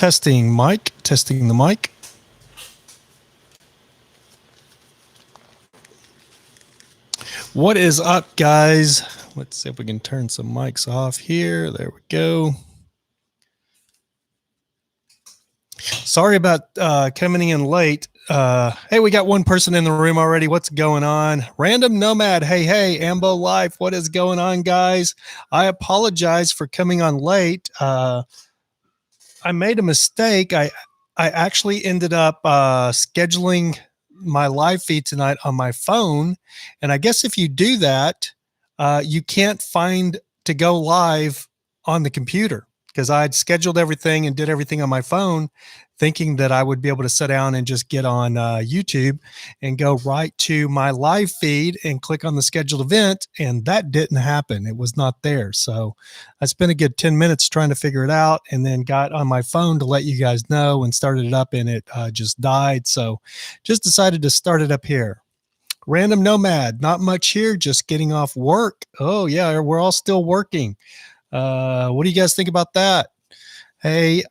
Testing mic, testing the mic. What is up, guys? Let's see if we can turn some mics off here. There we go. Sorry about coming in late. Hey, we got one person in the room already. What's going on? Random Nomad. Hey, Ambo Life. What is going on, guys? I apologize for coming on late. I made a mistake. I actually ended up scheduling my live feed tonight on my phone. And I guess if you do that, you can't find to go live on the computer, because I had scheduled everything and did everything on my phone, thinking that I would be able to sit down and just get on YouTube and go right to my live feed and click on the scheduled event. And that didn't happen. It was not there. So I spent a good 10 minutes trying to figure it out, and then got on my phone to let you guys know and started it up, and it just died. So just decided to start it up here. Random Nomad, not much here, just getting off work. Oh yeah, we're all still working. What do you guys think about that? Hey,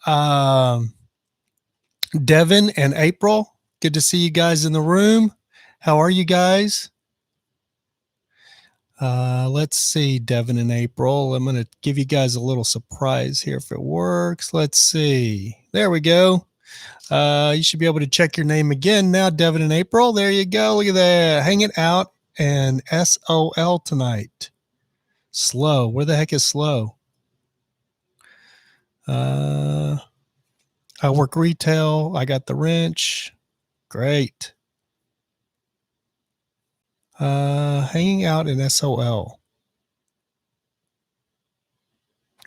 Devin and April, good to see you guys in the room. How are you guys? Let's see, Devin and April. I'm going to give you guys a little surprise here if it works. Let's see. There we go. You should be able to check your name again now, Devin and April. There you go. Look at that. Hanging out and SOL tonight. Slow. Where the heck is slow? I work retail. I got the wrench. Great. Hanging out in SOL.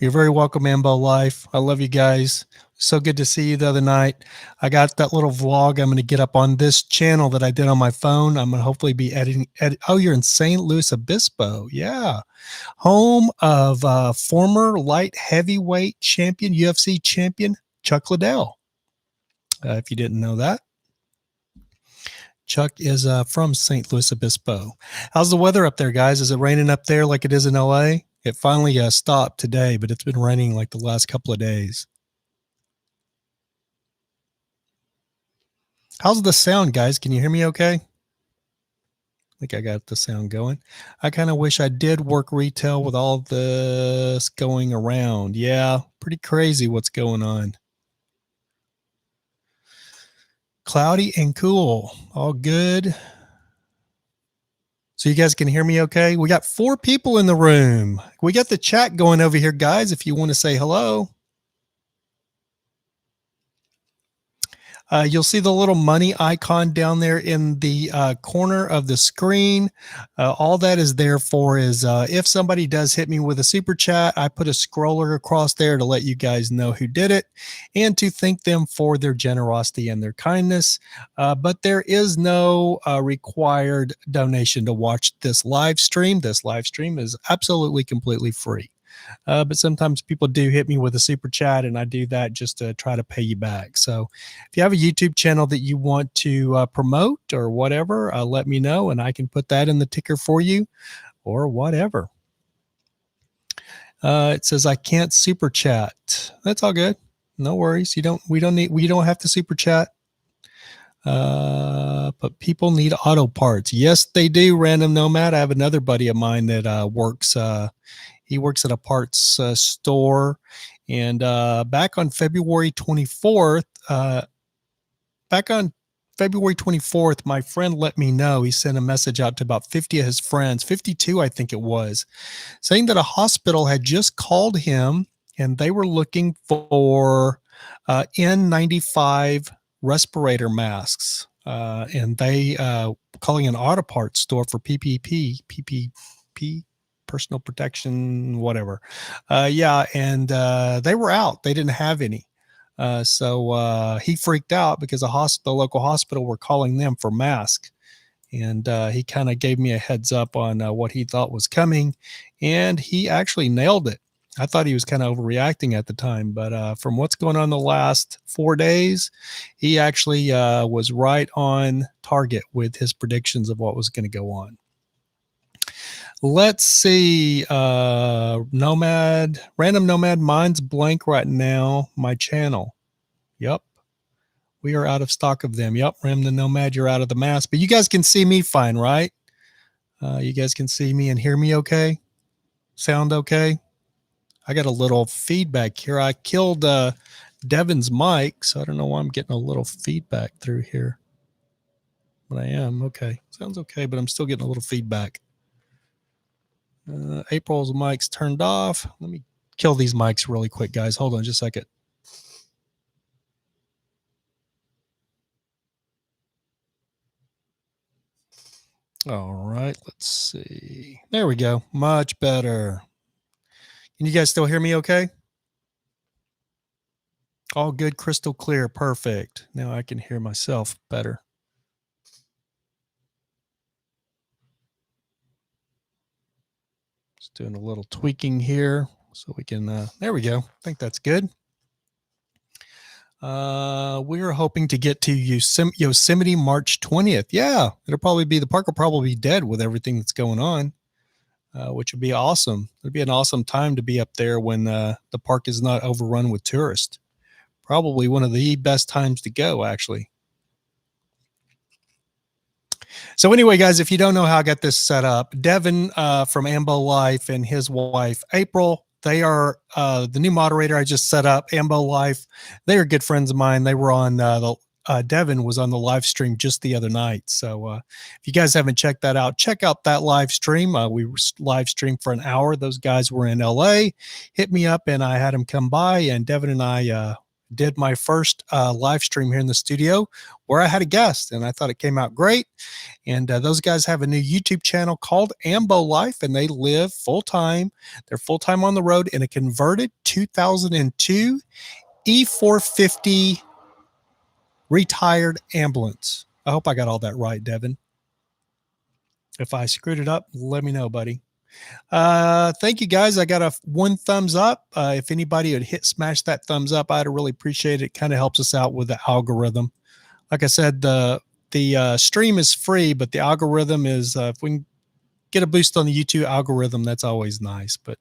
You're very welcome, Ambo Life. I love you guys. So good to see you the other night. I got that little vlog I'm going to get up on this channel that I did on my phone. I'm going to hopefully be editing. Oh, you're in St. Louis Obispo. Yeah. Home of former light heavyweight champion, UFC champion, Chuck Liddell. If you didn't know that. Chuck is from St. Louis Obispo. How's the weather up there, guys? Is it raining up there like it is in LA? It finally stopped today, but it's been raining like the last couple of days. How's the sound, guys? Can you hear me okay? I think I got the sound going. I kind of wish I did work retail with all this going around. Yeah, pretty crazy what's going on. Cloudy and cool. All good. So you guys can hear me okay? We got 4 people in the room. We got the chat going over here, guys, if you want to say hello. You'll see the little money icon down there in the corner of the screen. All that is there for is if somebody does hit me with a super chat, I put a scroller across there to let you guys know who did it and to thank them for their generosity and their kindness. But there is no required donation to watch this live stream. This live stream is absolutely completely free. But sometimes people do hit me with a super chat, and I do that just to try to pay you back. So if you have a YouTube channel that you want to promote or whatever, let me know, and I can put that in the ticker for you or whatever. It says I can't super chat. That's all good. No worries. We don't have to super chat. But people need auto parts. Yes, they do. Random Nomad. I have another buddy of mine that works. He works at a parts store, and back on February 24th, my friend let me know. He sent a message out to about 50 of his friends, 52, I think it was, saying that a hospital had just called him, and they were looking for N95 respirator masks, and they calling an auto parts store for PPP. Personal protection, whatever. Yeah, and they were out. They didn't have any. So he freaked out because the local hospital were calling them for masks. And he kind of gave me a heads up on what he thought was coming. And he actually nailed it. I thought he was kind of overreacting at the time. But from what's going on the last 4 days, he actually was right on target with his predictions of what was going to go on. Let's see. Random Nomad, mine's blank right now. My channel. Yep. We are out of stock of them. Yep. Ram the Nomad, you're out of the mask. But you guys can see me fine, right? You guys can see me and hear me okay? Sound okay? I got a little feedback here. I killed Devin's mic, so I don't know why I'm getting a little feedback through here. But I am. Okay. Sounds okay, but I'm still getting a little feedback. April's mic's turned off. Let me kill these mics really quick, guys. Hold on just a second. All right, let's see. There we go. Much better. Can you guys still hear me okay? All good, crystal clear. Perfect. Now I can hear myself better. Just doing a little tweaking here so we can, there we go. I think that's good. We're hoping to get to Yosemite March 20th. Yeah, it'll probably be, the park will probably be dead with everything that's going on, which would be awesome. It'd be an awesome time to be up there when the park is not overrun with tourists. Probably one of the best times to go, actually. So anyway, guys, if you don't know how I got this set up, Devin from Ambo Life and his wife, April, they are the new moderator I just set up, Ambo Life. They are good friends of mine. They were on Devin was on the live stream just the other night. So if you guys haven't checked that out, check out that live stream. We live streamed for an hour. Those guys were in LA, hit me up, and I had them come by, and Devin and I did my first live stream here in the studio where I had a guest, and I thought it came out great. And those guys have a new YouTube channel called Ambo Life, and they live full-time. They're full-time on the road in a converted 2002 E450 retired ambulance. I hope I got all that right, Devin. If I screwed it up, let me know, buddy. Thank you, guys. I got a 1 thumbs up. If anybody would smash that thumbs up, I'd really appreciate it. It kind of helps us out with the algorithm. Like I said, the stream is free, but the algorithm is, if we can get a boost on the YouTube algorithm, that's always nice, but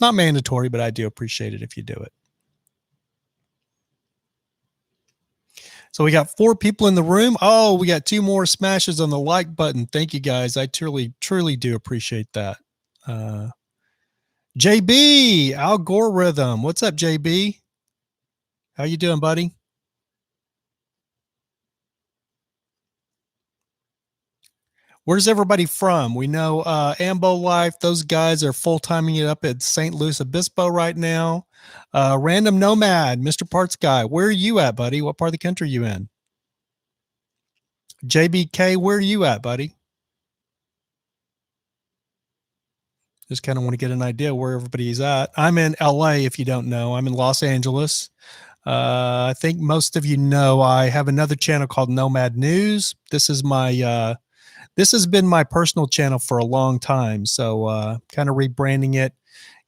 not mandatory, but I do appreciate it if you do it. So we got 4 people in the room. Oh, we got 2 more smashes on the like button. Thank you, guys. I truly do appreciate that. JB, algorithm. What's up, JB? How you doing, buddy? Where's everybody from? We know Ambo Life, those guys are full-timing it up at St. Louis Obispo right now. Random Nomad, Mr. Parts Guy, where are you at, buddy? What part of the country are you in? JBK, where are you at, buddy? Just kind of want to get an idea where everybody's at. I'm in LA, if you don't know. I'm in Los Angeles. I think most of you know I have another channel called Nomad News. This is my this has been my personal channel for a long time, so kind of rebranding it,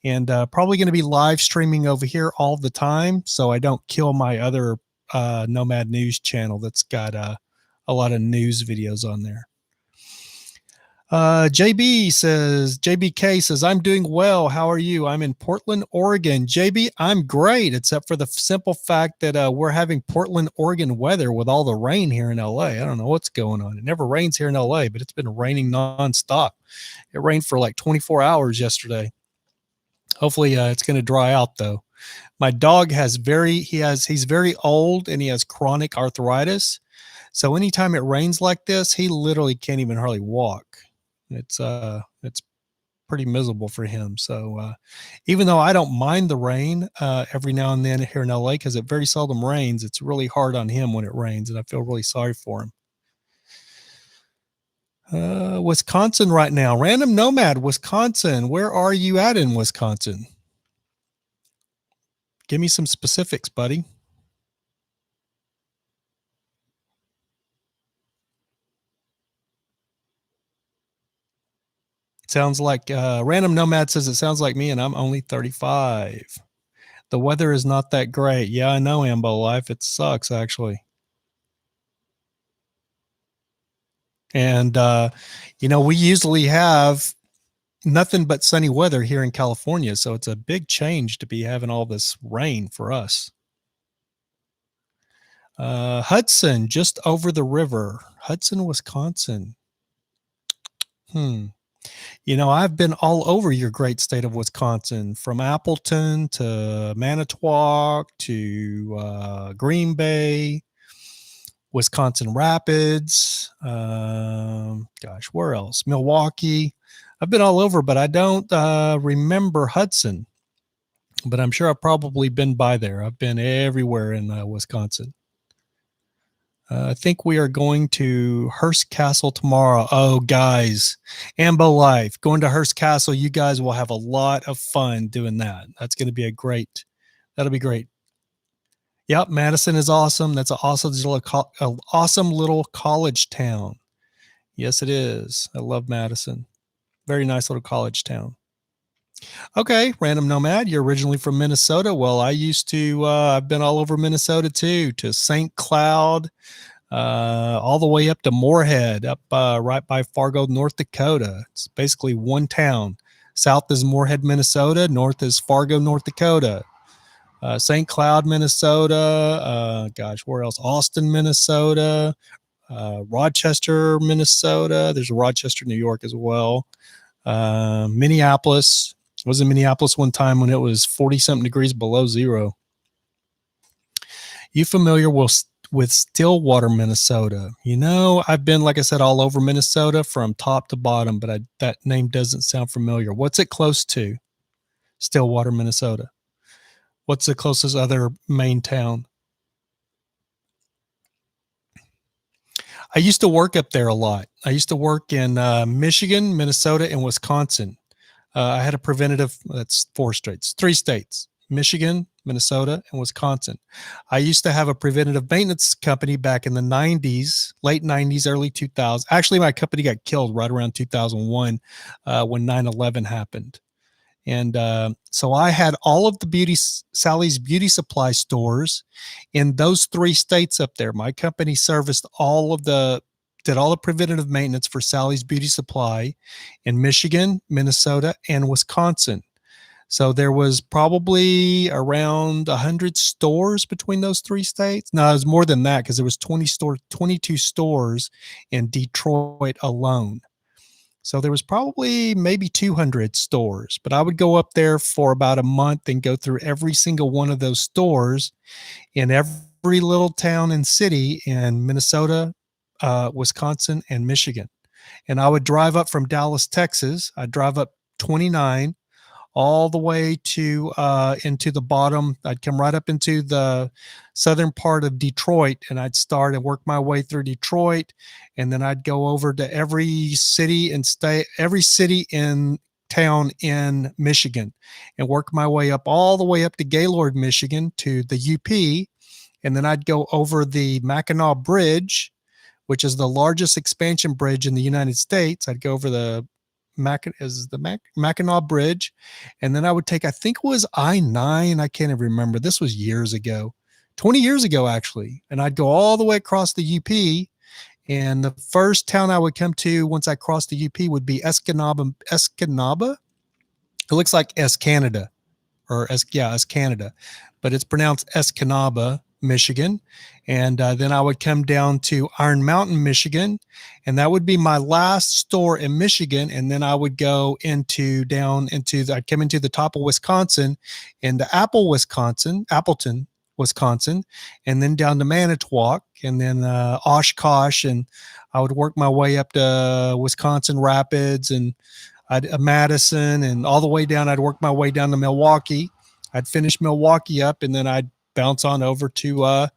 and probably going to be live streaming over here all the time, so I don't kill my other Nomad News channel that's got a lot of news videos on there. JBK says, I'm doing well. How are you? I'm in Portland, Oregon. JB, I'm great, except for the simple fact that we're having Portland, Oregon weather with all the rain here in LA. I don't know what's going on. It never rains here in LA, but it's been raining nonstop. It rained for like 24 hours yesterday. Hopefully it's going to dry out though. My dog he's very old and he has chronic arthritis. So anytime it rains like this, he literally can't even hardly walk. It's pretty miserable for him. So even though I don't mind the rain every now and then here in LA, because it very seldom rains, it's really hard on him when it rains, and I feel really sorry for him. Wisconsin right now. Random Nomad, Wisconsin. Where are you at in Wisconsin? Give me some specifics, buddy. Sounds like Random Nomad says it sounds like me, and I'm only 35. The weather is not that great. Yeah, I know, Ambo Life. It sucks, actually. And, we usually have nothing but sunny weather here in California. So it's a big change to be having all this rain for us. Hudson, just over the river. Hudson, Wisconsin. I've been all over your great state of Wisconsin, from Appleton to Manitowoc to Green Bay, Wisconsin Rapids. Gosh, where else? Milwaukee. I've been all over, but I don't remember Hudson. But I'm sure I've probably been by there. I've been everywhere in Wisconsin. I think we are going to Hearst Castle tomorrow. Oh, guys, Ambo Life, going to Hearst Castle. You guys will have a lot of fun doing that. That's going to be that'll be great. Yep, Madison is awesome. That's an awesome little college town. Yes, it is. I love Madison. Very nice little college town. Okay, Random Nomad, you're originally from Minnesota. Well, I've been all over Minnesota too, to St. Cloud, all the way up to Moorhead, up right by Fargo, North Dakota. It's basically one town. South is Moorhead, Minnesota. North is Fargo, North Dakota. St. Cloud, Minnesota. Where else? Austin, Minnesota. Rochester, Minnesota. There's Rochester, New York as well. Minneapolis. I was in Minneapolis one time when it was 40-something degrees below zero. You familiar with Stillwater, Minnesota? I've been, like I said, all over Minnesota from top to bottom, but that name doesn't sound familiar. What's it close to? Stillwater, Minnesota. What's the closest other main town? I used to work up there a lot. I used to work in Michigan, Minnesota, and Wisconsin. I had a preventative, that's 3 states, Michigan, Minnesota, and Wisconsin. I used to have a preventative maintenance company back in the 90s, late 90s, early 2000s. Actually, my company got killed right around 2001 when 9/11 happened. And so I had all of the Sally's beauty supply stores in those 3 states up there. My company serviced did all the preventative maintenance for Sally's Beauty Supply in Michigan, Minnesota, and Wisconsin. So there was probably around 100 stores between those 3 states. No, it was more than that, because there was 22 stores in Detroit alone. So there was probably maybe 200 stores, but I would go up there for about a month and go through every single one of those stores in every little town and city in Minnesota, Wisconsin, and Michigan. And I would drive up from Dallas, Texas. I'd drive up 29 all the way to into the bottom. I'd come right up into the southern part of Detroit, and I'd start and work my way through Detroit, and then I'd go over to every city in town in Michigan, and work my way up all the way up to Gaylord, Michigan, to the UP, and then I'd go over the Mackinac Bridge, which is the largest expansion bridge in the United States. I'd go over the Mackinac Bridge, and then I would take, I think it was I-9. I can't even remember. This was years ago, 20 years ago, actually. And I'd go all the way across the UP. And the first town I would come to once I crossed the UP would be Escanaba. It looks like Canada, or Canada, but it's pronounced Escanaba, Michigan. And then I would come down to Iron Mountain, Michigan, and that would be my last store in Michigan. And then I would go I'd come into the top of Wisconsin, into Appleton, Wisconsin, and then down to Manitowoc, and then Oshkosh, and I would work my way up to Wisconsin Rapids, and Madison, and all the way down. I'd work my way down to Milwaukee. I'd finish Milwaukee up, and then I'd bounce on over to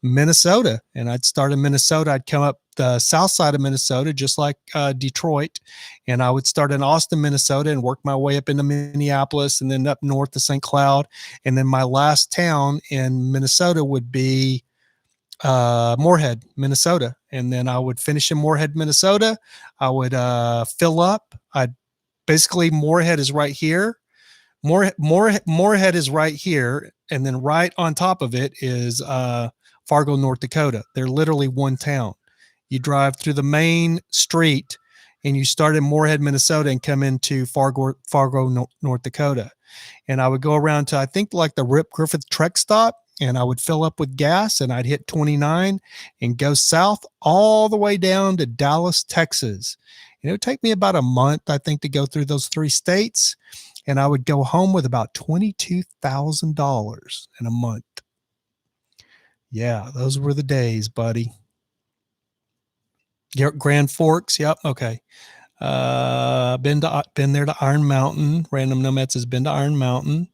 Minnesota, and I'd start in Minnesota. I'd come up the south side of Minnesota, just like Detroit, and I would start in Austin, Minnesota, and work my way up into Minneapolis, and then up north to St. Cloud, and then my last town in Minnesota would be Moorhead, Minnesota, and then I would finish in Moorhead, Minnesota. I would fill up. Moorhead is right here. Moorhead is right here, and then right on top of it is Fargo, North Dakota. They're literally one town. You drive through the main street, and you start in Moorhead, Minnesota, and come into Fargo, North Dakota. And I would go around to, I think, like the Rip Griffith Trek stop. and I would fill up with gas, and I'd hit 29 and go south all the way down to Dallas, Texas. And it would take me about a month, I think, to go through those 3 states, and I would go home with about $22,000 in a month. Yeah, those were the days, buddy. Grand Forks. Yep. Okay. Been there to Iron Mountain. Random Nomad has been to Iron Mountain.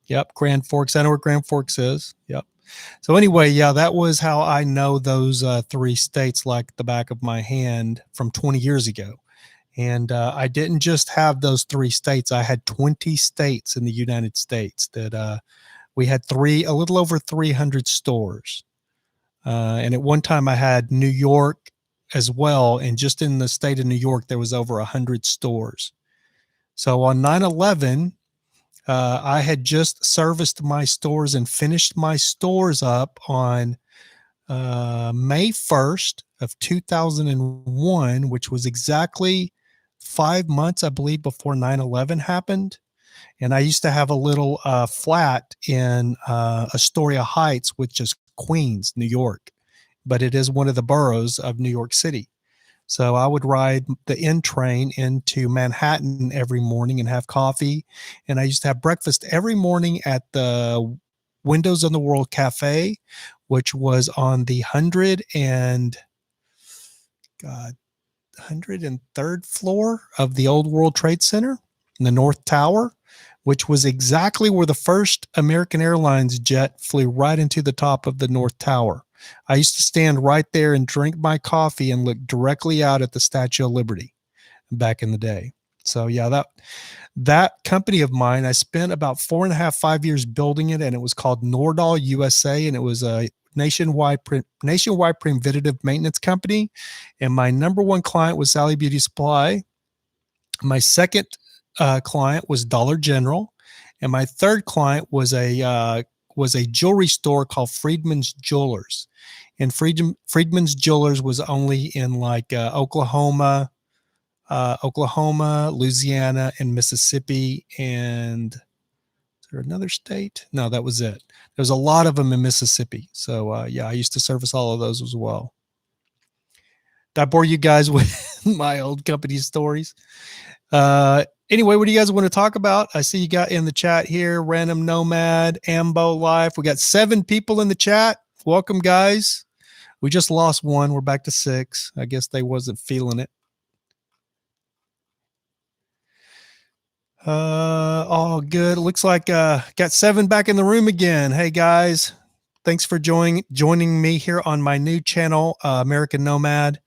Yep. Grand Forks. I know where Grand Forks is. Yep. So anyway, yeah, that was how I know those 3 states like the back of my hand from 20 years ago. And I didn't just have those 3 states. I had 20 states in the United States that we had a little over 300 stores. And at one time I had New York as well. And just in the state of New York, there was over 100 stores. So on 9/11, I had just serviced my stores and finished my stores up on May 1st of 2001, which was exactly 5 months, I believe, before 9/11 happened. And I used to have a little flat in Astoria Heights, which is Queens, New York, but it is one of the boroughs of New York City. So I would ride the N train into Manhattan every morning and have coffee. And I used to have breakfast every morning at the Windows on the World Cafe, which was on the 103rd floor of the old World Trade Center in the North Tower, which was exactly where the first American Airlines jet flew right into the top of the North Tower. I used to stand right there and drink my coffee and look directly out at the Statue of Liberty back in the day. So yeah, that company of mine, I spent about 4.5, 5 years building it, and it was called Nordahl USA, and it was a nationwide preventative maintenance company. And my number 1 client was Sally Beauty Supply. My second client was Dollar General, and my third client was a jewelry store called Friedman's Jewelers. And Friedman's Jewelers was only in like Oklahoma, Louisiana, and Mississippi. And is there another state? No, that was it. There's a lot of them in Mississippi. So yeah, I used to service all of those as well. Did I bore you guys with my old company stories? Anyway, what do you guys want to talk about? I see you got in the chat here, Random Nomad, Ambo Life. We got 7 people in the chat. Welcome, guys. We just lost 1. We're back to 6. I guess they wasn't feeling it. All good. Looks like got 7 back in the room again. Hey, guys. Thanks for joining me here on my new channel, American Nomad.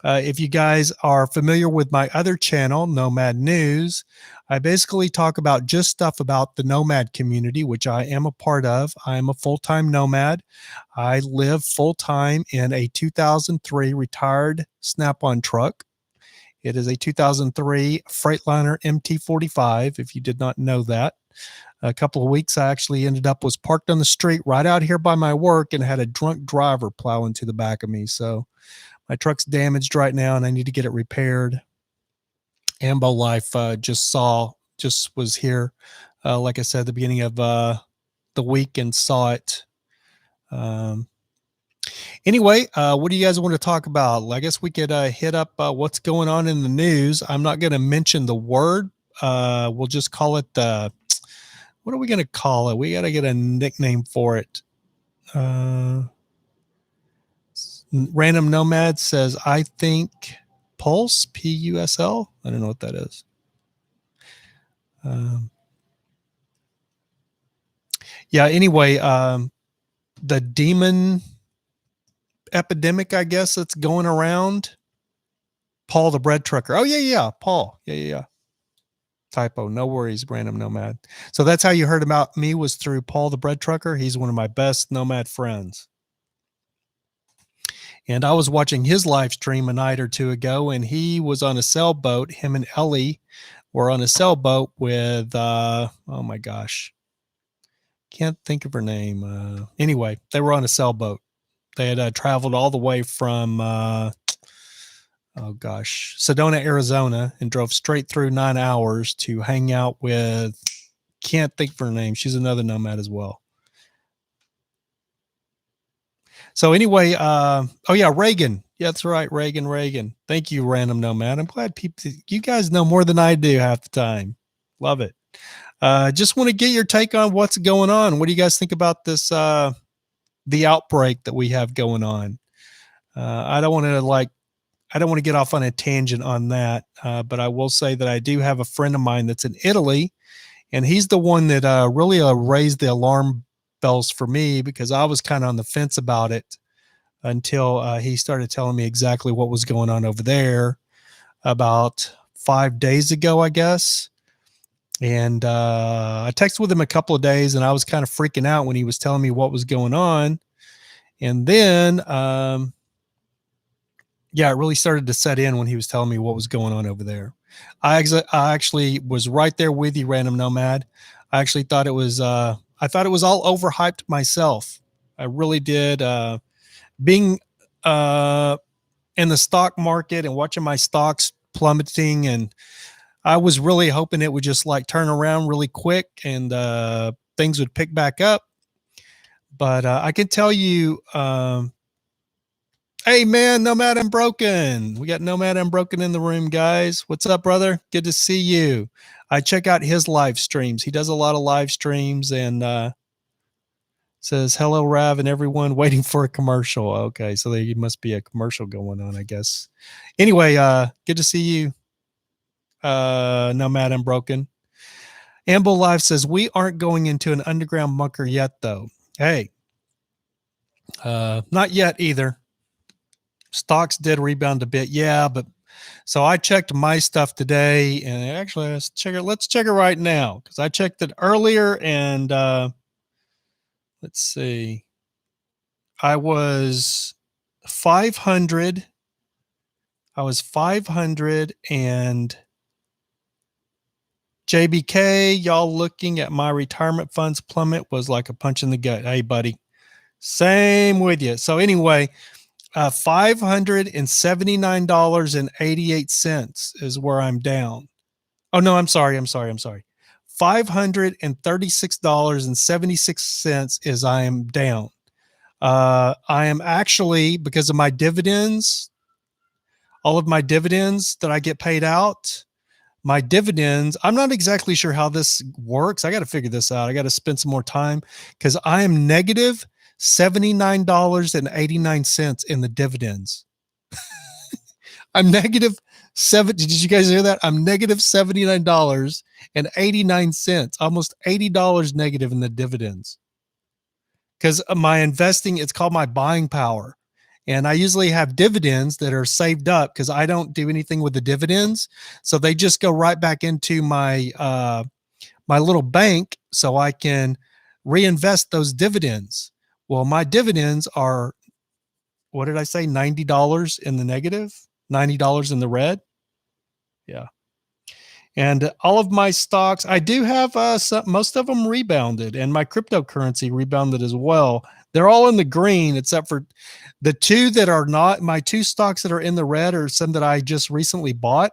If you guys are familiar with my other channel, Nomad News, I basically talk about just stuff about the nomad community, which I am a part of. I am a full-time nomad. I live full-time in a 2003 retired Snap-on truck. It is a 2003 Freightliner MT45, if you did not know that. A couple of weeks I actually was parked on the street right out here by my work and had a drunk driver plow into the back of me. So my truck's damaged right now and I need to get it repaired. Ambo Life just was here, like I said, at the beginning of the week and saw it. Anyway, what do you guys want to talk about? I guess we could hit up what's going on in the news. I'm not going to mention the word. We'll just call it what are we going to call it? We got to get a nickname for it. Random Nomad says, I think Pulse, P-U-S-L. I don't know what that is. Yeah, anyway, the demon epidemic, I guess, that's going around. Paul the bread trucker. Oh, yeah. Paul. Yeah. Typo. No worries, Random Nomad. So that's how you heard about me, was through Paul the bread trucker. He's one of my best nomad friends. And I was watching his live stream a night or 2 ago, and he was on a sailboat. Him and Ellie were on a sailboat with, oh my gosh, can't think of her name. Anyway, they were on a sailboat. They had traveled all the way from, Sedona, Arizona, and drove straight through 9 hours to hang out with, can't think of her name. She's another nomad as well. So anyway, oh yeah, Reagan. Yeah, that's right, Reagan. Thank you, Random Nomad. I'm glad you guys know more than I do half the time. Love it. Just want to get your take on what's going on. What do you guys think about this? The outbreak that we have going on. I don't want to get off on a tangent on that, but I will say that I do have a friend of mine that's in Italy, and he's the one that really raised the alarm bells for me, because I was kind of on the fence about it until he started telling me exactly what was going on over there about 5 days ago, I guess. And I texted with him a couple of days, and I was kind of freaking out when he was telling me what was going on. And then, yeah, it really started to set in when he was telling me what was going on over there. I actually was right there with you, Random Nomad. I actually thought it was, I thought it was all overhyped myself. I really did. Being in the stock market and watching my stocks plummeting, and I was really hoping it would just like turn around really quick and things would pick back up. But I can tell you, hey man, Nomad Unbroken. We got Nomad Unbroken in the room, guys. What's up, brother? Good to see you. I check out his live streams. He does a lot of live streams, and says, hello, Rav, and everyone, waiting for a commercial. Okay, so there must be a commercial going on, I guess. Anyway, good to see you, Nomad Unbroken. Ambo Live says, we aren't going into an underground bunker yet, though. Hey, not yet either. Stocks did rebound a bit, yeah, but so I checked my stuff today, and actually, let's check it right now, because I checked it earlier, and let's see. I was 500. I was 500, and JBK, y'all looking at my retirement funds plummet was like a punch in the gut. Hey, buddy. Same with you. So anyway, $579.88 is where I'm down. Oh, no, I'm sorry. $536.76 is I am down. I am actually, because of my dividends, all of my dividends that I get paid out, my dividends, I'm not exactly sure how this works. I got to figure this out. I got to spend some more time, because I am negative $79.89 in the dividends. I'm negative seven. Did you guys hear that? I'm negative $79.89, almost $80 negative in the dividends. Because my investing, it's called my buying power. And I usually have dividends that are saved up, because I don't do anything with the dividends. So they just go right back into my my little bank, so I can reinvest those dividends. Well, my dividends are, what did I say? $90 in the negative, $90 in the red. Yeah. And all of my stocks, I do have most of them rebounded, and my cryptocurrency rebounded as well. They're all in the green, except for the two that are not. My two stocks that are in the red are some that I just recently bought,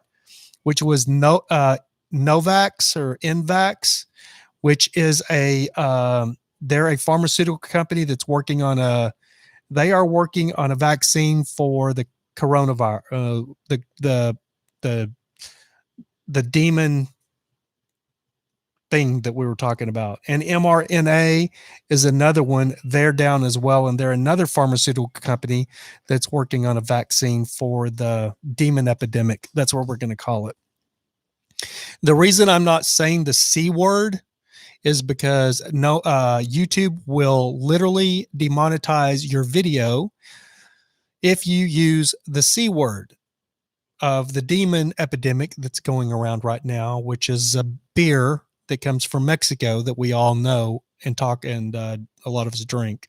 which was Novax or Invax, which is they're a pharmaceutical company that's working on they are working on a vaccine for the coronavirus, the demon thing that we were talking about. And mRNA is another one. They're down as well, and they're another pharmaceutical company that's working on a vaccine for the demon epidemic. That's what we're going to call it. The reason I'm not saying the C word is because YouTube will literally demonetize your video if you use the C word of the demon epidemic that's going around right now, which is a beer that comes from Mexico that we all know and talk, and a lot of us drink.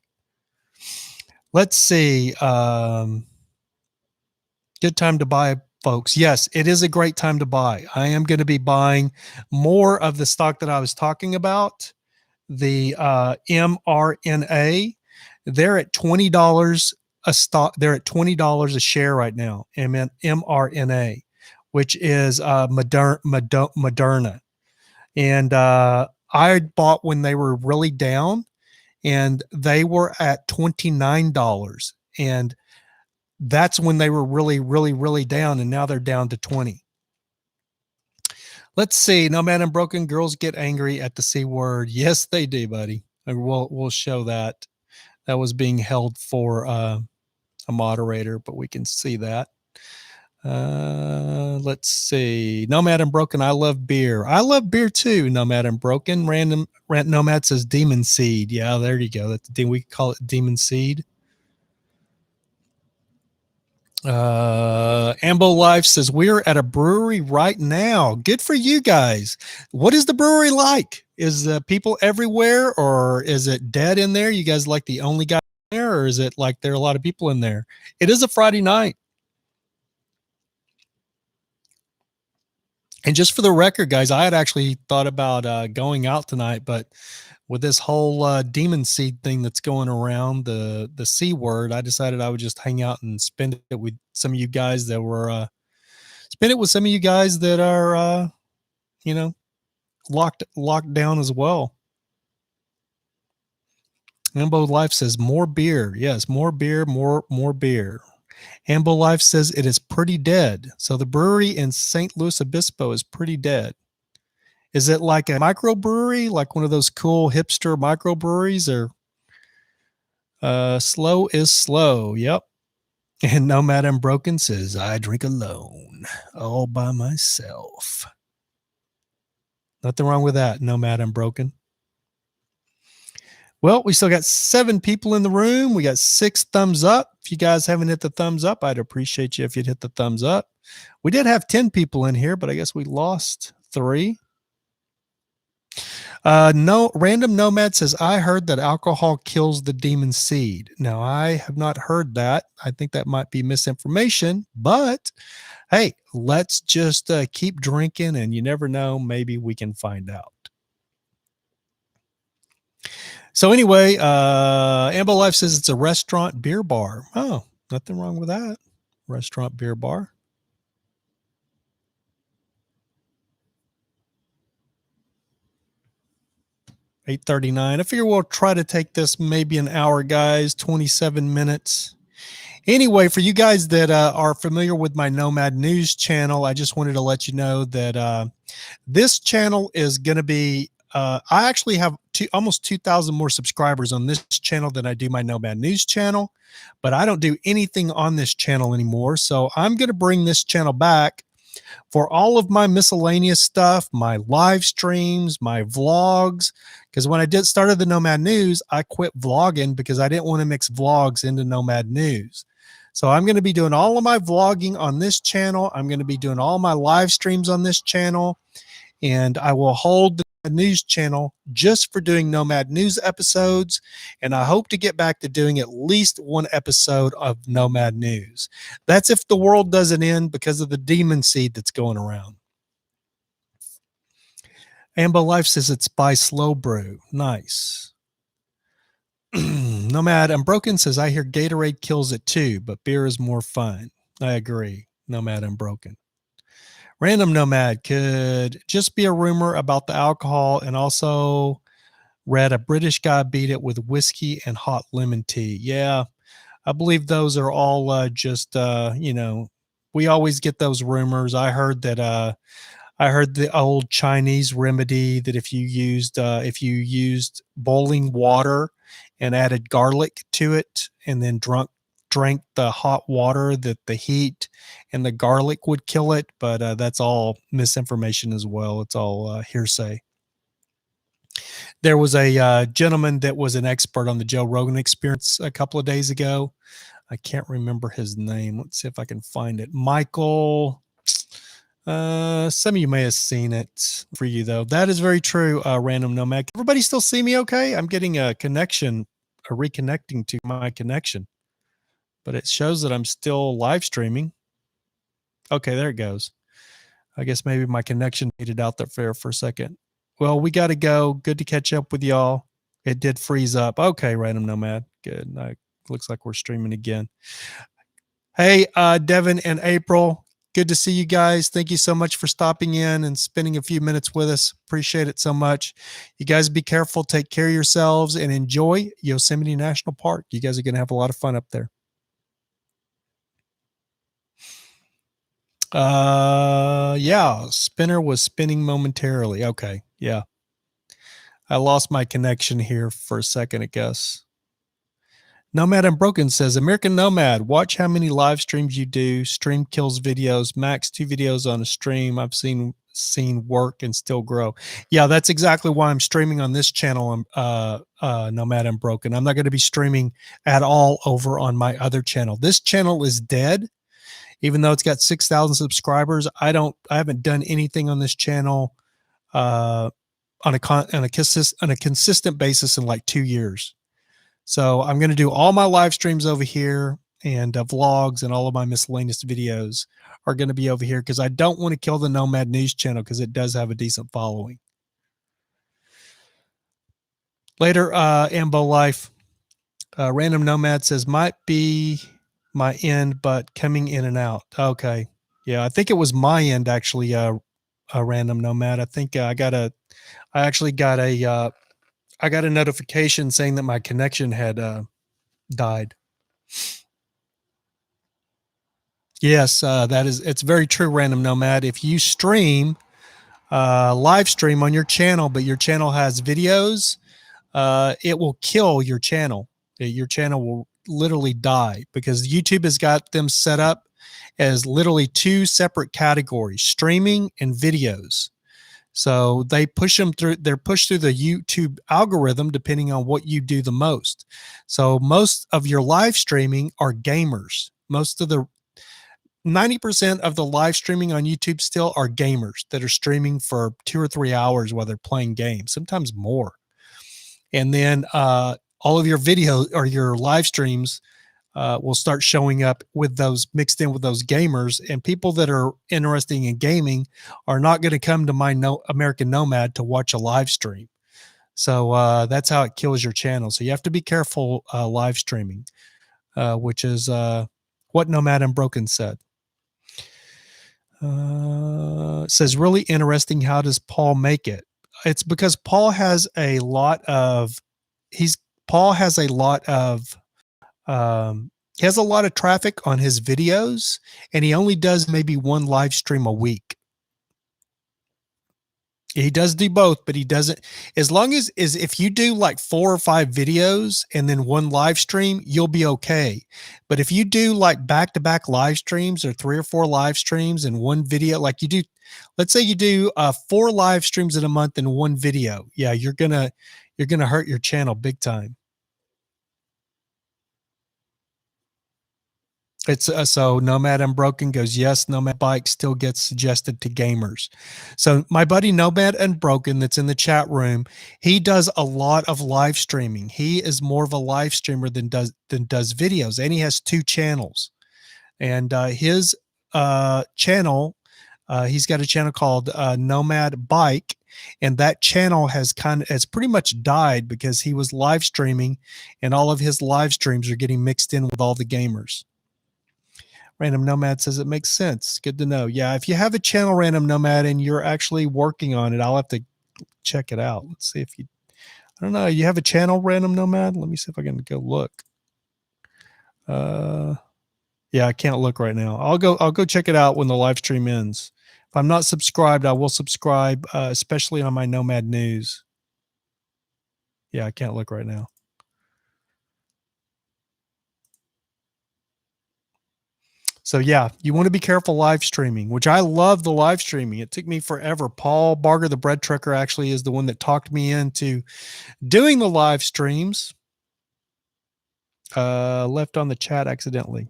Let's see. Good time to buy, folks. Yes, it is a great time to buy. I am going to be buying more of the stock that I was talking about, the mRNA. They're at $20 a stock. They're at $20 a share right now. mRNA, which is Moderna. And I bought when they were really down, and they were at $29. And that's when they were really, really, really down. And now they're down to 20. Let's see. Nomad and Broken girls get angry at the C word. Yes, they do, buddy. We'll show that. That was being held for a moderator, but we can see that. Let's see. Nomad and Broken, I love beer. I love beer too, Nomad and Broken. Rant Nomad says Demon Seed. Yeah, there you go. We call it Demon Seed. Ambo Life says we're at a brewery right now. Good for you guys. What is the brewery like? Is people everywhere, or is it dead in there? You guys like the only guy there, or is it like there are a lot of people in there? It is a Friday night. And just for the record, guys, I had actually thought about going out tonight, but with this whole demon seed thing that's going around, the C word, I decided I would just hang out and spend it with some of you guys that were you know, locked down as well. Ambo Life says more beer. Yes, more beer, more beer. Ambo Life says it is pretty dead. So the brewery in St. Louis Obispo is pretty dead. Is it like a microbrewery, like one of those cool hipster microbreweries, or slow is slow? Yep. And Nomad Unbroken says, I drink alone, all by myself. Nothing wrong with that, Nomad Unbroken. Well, we still got 7 people in the room. We got 6 thumbs up. If you guys haven't hit the thumbs up, I'd appreciate you if you'd hit the thumbs up. We did have 10 people in here, but I guess we lost 3. No, Random Nomad says, I heard that alcohol kills the demon seed. Now, I have not heard that. I think that might be misinformation, but hey, let's just keep drinking, and you never know, maybe we can find out. So anyway, Ambo Life says it's a restaurant beer bar. Oh, nothing wrong with that. Restaurant beer bar. $8.39. I figure we'll try to take this maybe an hour, guys. 27 minutes. Anyway, for you guys that are familiar with my Nomad News channel, I just wanted to let you know that this channel is going to be, I actually have almost 2,000 more subscribers on this channel than I do my Nomad News channel, but I don't do anything on this channel anymore. So I'm going to bring this channel back for all of my miscellaneous stuff, my live streams, my vlogs, because when I started the Nomad News, I quit vlogging because I didn't want to mix vlogs into Nomad News. So I'm going to be doing all of my vlogging on this channel. I'm going to be doing all my live streams on this channel, and I will hold the news channel just for doing Nomad News episodes. And I hope to get back to doing at least 1 episode of Nomad News. That's if the world doesn't end because of the demon seed that's going around. Ambo Life says it's by Slow Brew. Nice. Nomad Unbroken says, I hear Gatorade kills it too, but beer is more fun. I agree. Nomad Unbroken. Random Nomad could just be a rumor about the alcohol, and also read a British guy beat it with whiskey and hot lemon tea. Yeah, I believe those are all just, we always get those rumors. I heard that I heard the old Chinese remedy that if you used boiling water and added garlic to it and then drank the hot water, that the heat and the garlic would kill it, but that's all misinformation as well. It's all hearsay. There was a gentleman that was an expert on the Joe Rogan Experience a couple of days ago. I can't remember his name. Let's see if I can find it. Michael. Some of you may have seen it. For you though, that is very true. Random Nomad. Everybody still see me okay? I'm getting a reconnecting to my connection, but it shows that I'm still live streaming. Okay, there it goes. I guess maybe my connection faded out there for a second. Well, we got to go. Good to catch up with y'all. It did freeze up. Okay, Random Nomad. Good. Looks like we're streaming again. Hey, Devin and April. Good to see you guys. Thank you so much for stopping in and spending a few minutes with us. Appreciate it so much. You guys be careful, take care of yourselves, and enjoy Yosemite National Park. You guys are going to have a lot of fun up there. Yeah, spinner was spinning momentarily. Okay, yeah. I lost my connection here for a second, I guess. Nomad Unbroken says, American Nomad, watch how many live streams you do. Stream kills videos, max 2 videos on a stream. I've seen work and still grow. Yeah, that's exactly why I'm streaming on this channel, Nomad Unbroken. I'm not going to be streaming at all over on my other channel. This channel is dead. Even though it's got 6,000 subscribers, I haven't done anything on this channel on a consistent basis in like 2 years. So I'm going to do all my live streams over here, and vlogs and all of my miscellaneous videos are going to be over here because I don't want to kill the Nomad News channel because it does have a decent following. Later, Ambo Life. Random Nomad says, might be my end, but coming in and out. Okay. Yeah, I think it was my end actually, a Random Nomad. I think I got a notification saying that my connection had died. Yes, it's very true, Random Nomad. If you stream, live stream on your channel, but your channel has videos, it will kill your channel. Your channel will literally die because YouTube has got them set up as literally 2 separate categories, streaming and videos. So they push them through, they're pushed through the YouTube algorithm depending on what you do the most. So most of your live streaming are gamers. 90% of the live streaming on YouTube still are gamers that are streaming for 2 or 3 hours while they're playing games, sometimes more. And then all of your video or your live streams will start showing up with those mixed in with those gamers, and people that are interested in gaming are not going to come to my American Nomad to watch a live stream. So that's how it kills your channel. So you have to be careful live streaming, which is what Nomad Unbroken said. Says, really interesting. How does Paul make it? It's because Paul has a lot of he has a lot of traffic on his videos, and he only does maybe 1 live stream a week. He does do both, but he doesn't, as long as if you do like 4 or 5 videos and then 1 live stream, you'll be okay. But if you do like back-to-back live streams or 3 or 4 live streams and 1 video, like you do, let's say you do 4 live streams in a month and 1 video. Yeah, you're gonna hurt your channel big time. It's so Nomad Unbroken goes, yes, Nomad Bike still gets suggested to gamers. So my buddy Nomad Unbroken that's in the chat room, he does a lot of live streaming. He is more of a live streamer than does videos, and he has 2 channels. And his channel, he's got a channel called Nomad Bike, and that channel has pretty much died because he was live streaming, and all of his live streams are getting mixed in with all the gamers. Random Nomad says it makes sense. Good to know. Yeah, if you have a channel, Random Nomad, and you're actually working on it, I'll have to check it out. Let's see if you, I don't know, you have a channel, Random Nomad? Let me see if I can go look. Yeah, I can't look right now. I'll go check it out when the live stream ends. If I'm not subscribed, I will subscribe, especially on my Nomad News. Yeah, I can't look right now. So yeah, you want to be careful live streaming, which I love the live streaming. It took me forever. Paul Barger, the bread trucker, actually is the one that talked me into doing the live streams. Left on the chat accidentally.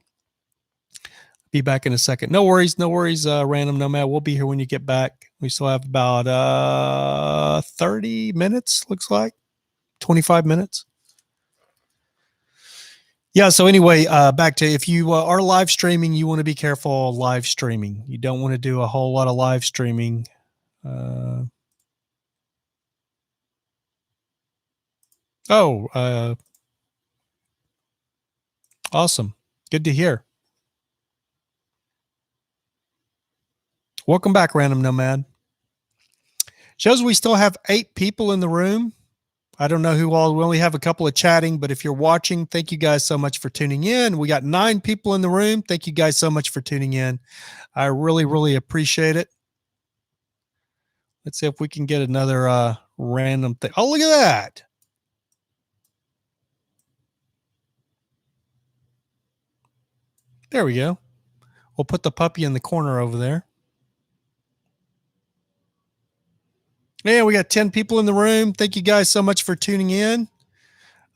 Be back in a second. No worries, Random Nomad. We'll be here when you get back. We still have about 30 minutes, looks like 25 minutes. Yeah. So anyway, back to, if you are live streaming, you want to be careful live streaming. You don't want to do a whole lot of live streaming. Awesome. Good to hear. Welcome back, Random Nomad. Shows we still have 8 people in the room. I don't know who all. We only have a couple of chatting, but if you're watching, thank you guys so much for tuning in. We got 9 people in the room. Thank you guys so much for tuning in. I really, really appreciate it. Let's see if we can get another random thing. Oh, look at that. There we go. We'll put the puppy in the corner over there. Yeah, we got 10 people in the room. Thank you guys so much for tuning in.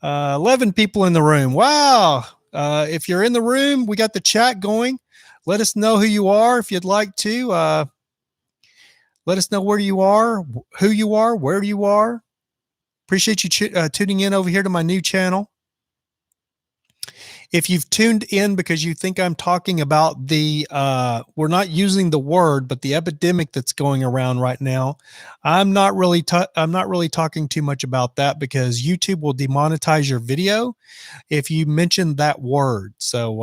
11 people in the room. Wow. If you're in the room, we got the chat going. Let us know who you are if you'd like to. Let us know where you are, who you are, where you are. Appreciate you tuning in over here to my new channel. If you've tuned in because you think I'm talking about the, we're not using the word, but the epidemic that's going around right now, I'm not really talking too much about that because YouTube will demonetize your video if you mention that word. So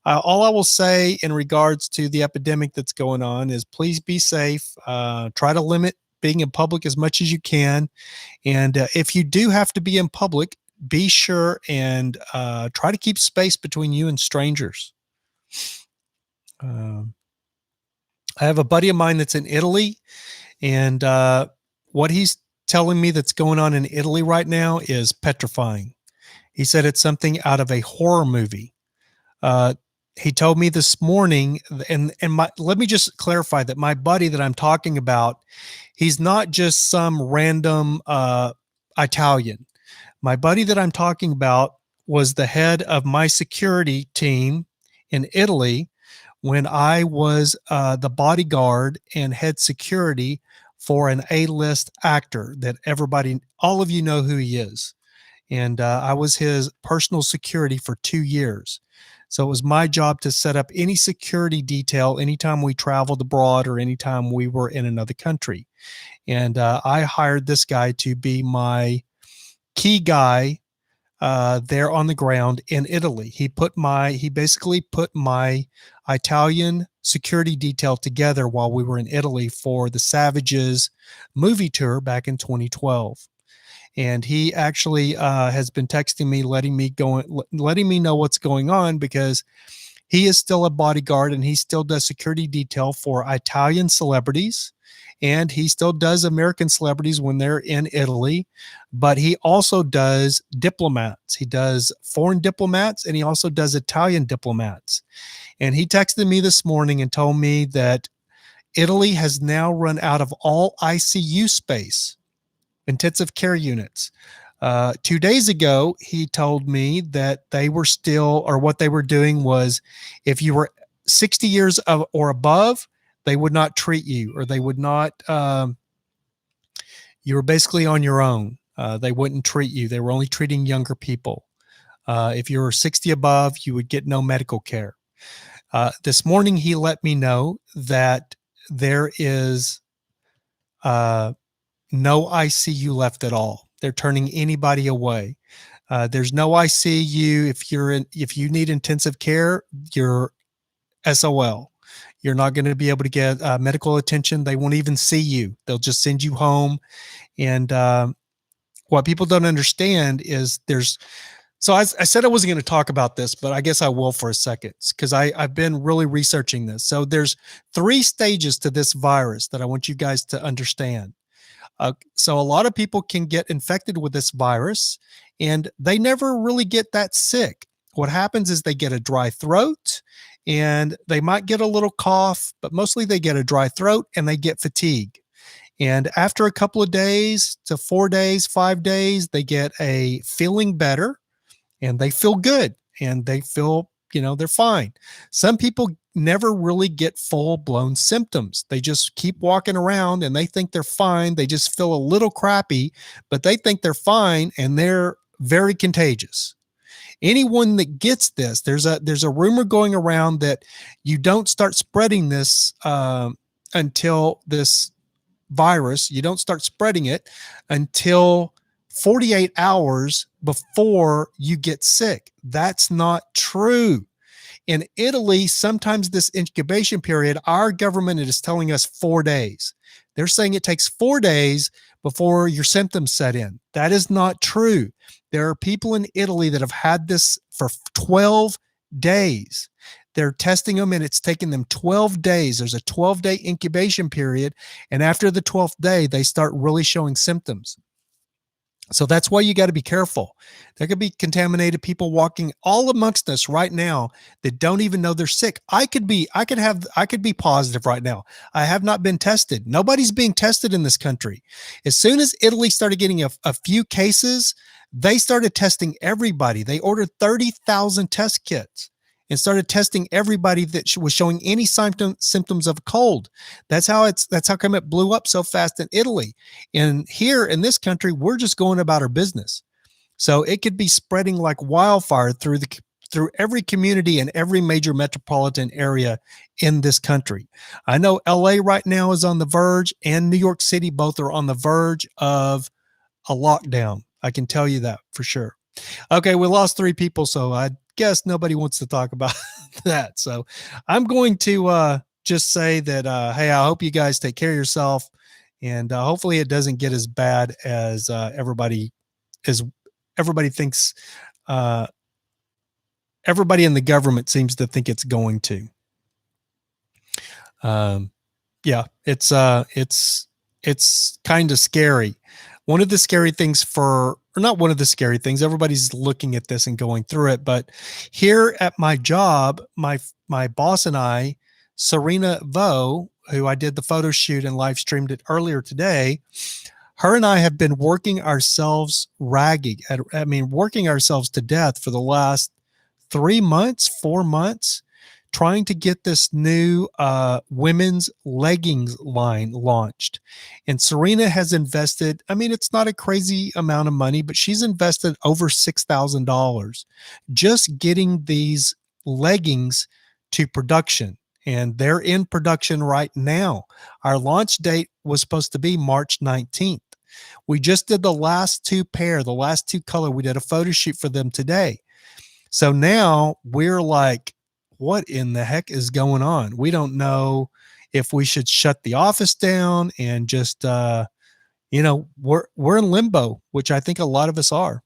all I will say in regards to the epidemic that's going on is please be safe. Try to limit being in public as much as you can. And if you do have to be in public, be sure and try to keep space between you and strangers. I have a buddy of mine that's in Italy, and what he's telling me that's going on in Italy right now is petrifying. He said it's something out of a horror movie. He told me this morning, and let me just clarify that my buddy that I'm talking about, he's not just some random Italian. My buddy that I'm talking about was the head of my security team in Italy when I was the bodyguard and head security for an A-list actor that everybody, all of you know who he is. And I was his personal security for 2 years. So it was my job to set up any security detail anytime we traveled abroad or anytime we were in another country. And I hired this guy to be my key guy there on the ground in Italy. He basically put my Italian security detail together while we were in Italy for the Savages movie tour back in 2012. And he actually has been texting me, letting me know what's going on because he is still a bodyguard and he still does security detail for Italian celebrities. And he still does American celebrities when they're in Italy, but he also does diplomats. He does foreign diplomats and he also does Italian diplomats. And he texted me this morning and told me that Italy has now run out of all ICU space, intensive care units. 2 days ago, he told me that they were still, or what they were doing was if you were 60 years or above, they would not treat you, or they would not, you were basically on your own. They wouldn't treat you. They were only treating younger people. If you were 60 above, you would get no medical care. This morning, he let me know that there is no ICU left at all. They're turning anybody away. There's no ICU. If you need intensive care, you're SOL. You're not going to be able to get medical attention. They won't even see you. They'll just send you home. And what people don't understand is so I said I wasn't going to talk about this, but I guess I will for a second because I've been really researching this. So there's 3 stages to this virus that I want you guys to understand. So a lot of people can get infected with this virus and they never really get that sick. What happens is they get a dry throat and they might get a little cough, but mostly they get a dry throat and they get fatigue. And after a couple of days to 4 days, 5 days, they get a feeling better and they feel good and they feel, they're fine. Some people never really get full-blown symptoms. They just keep walking around and they think they're fine. They just feel a little crappy, but they think they're fine and they're very contagious. Anyone that gets this, there's a rumor going around that you don't start spreading this until this virus, you don't start spreading it until 48 hours before you get sick. That's not true. In Italy, sometimes this incubation period, our government is telling us 4 days. They're saying it takes 4 days before your symptoms set in. That is not true. There are people in Italy that have had this for 12 days. They're testing them and it's taken them 12 days. There's a 12-day incubation period. And after the 12th day, they start really showing symptoms. So that's why you got to be careful. There could be contaminated people walking all amongst us right now that don't even know they're sick. I could be positive right now. I have not been tested. Nobody's being tested in this country. As soon as Italy started getting a few cases, they started testing everybody. They ordered 30,000 test kits and started testing everybody that was showing any symptoms of a cold. That's how come it blew up so fast in Italy. And here in this country, we're just going about our business. So it could be spreading like wildfire through every community and every major metropolitan area in this country. I know LA right now is on the verge, and New York City both are on the verge of a lockdown. I can tell you that for sure. Okay, we lost 3 people, so I guess nobody wants to talk about that. So I'm going to just say that, hey, I hope you guys take care of yourself, and hopefully it doesn't get as bad as everybody thinks. Everybody in the government seems to think it's going to. Yeah, it's kind of scary. One of the scary things not one of the scary things, everybody's looking at this and going through it, but here at my job, my boss and I, Serena Vo, who I did the photo shoot and live streamed it earlier today, her and I have been working ourselves working ourselves to death for the last 4 months, trying to get this new women's leggings line launched. And Serena has invested, it's not a crazy amount of money, but she's invested over $6,000 just getting these leggings to production. And they're in production right now. Our launch date was supposed to be March 19th. We just did the last 2 color. We did a photo shoot for them today. So now we're like, what in the heck is going on? We don't know if we should shut the office down and just, we're in limbo, which I think a lot of us are.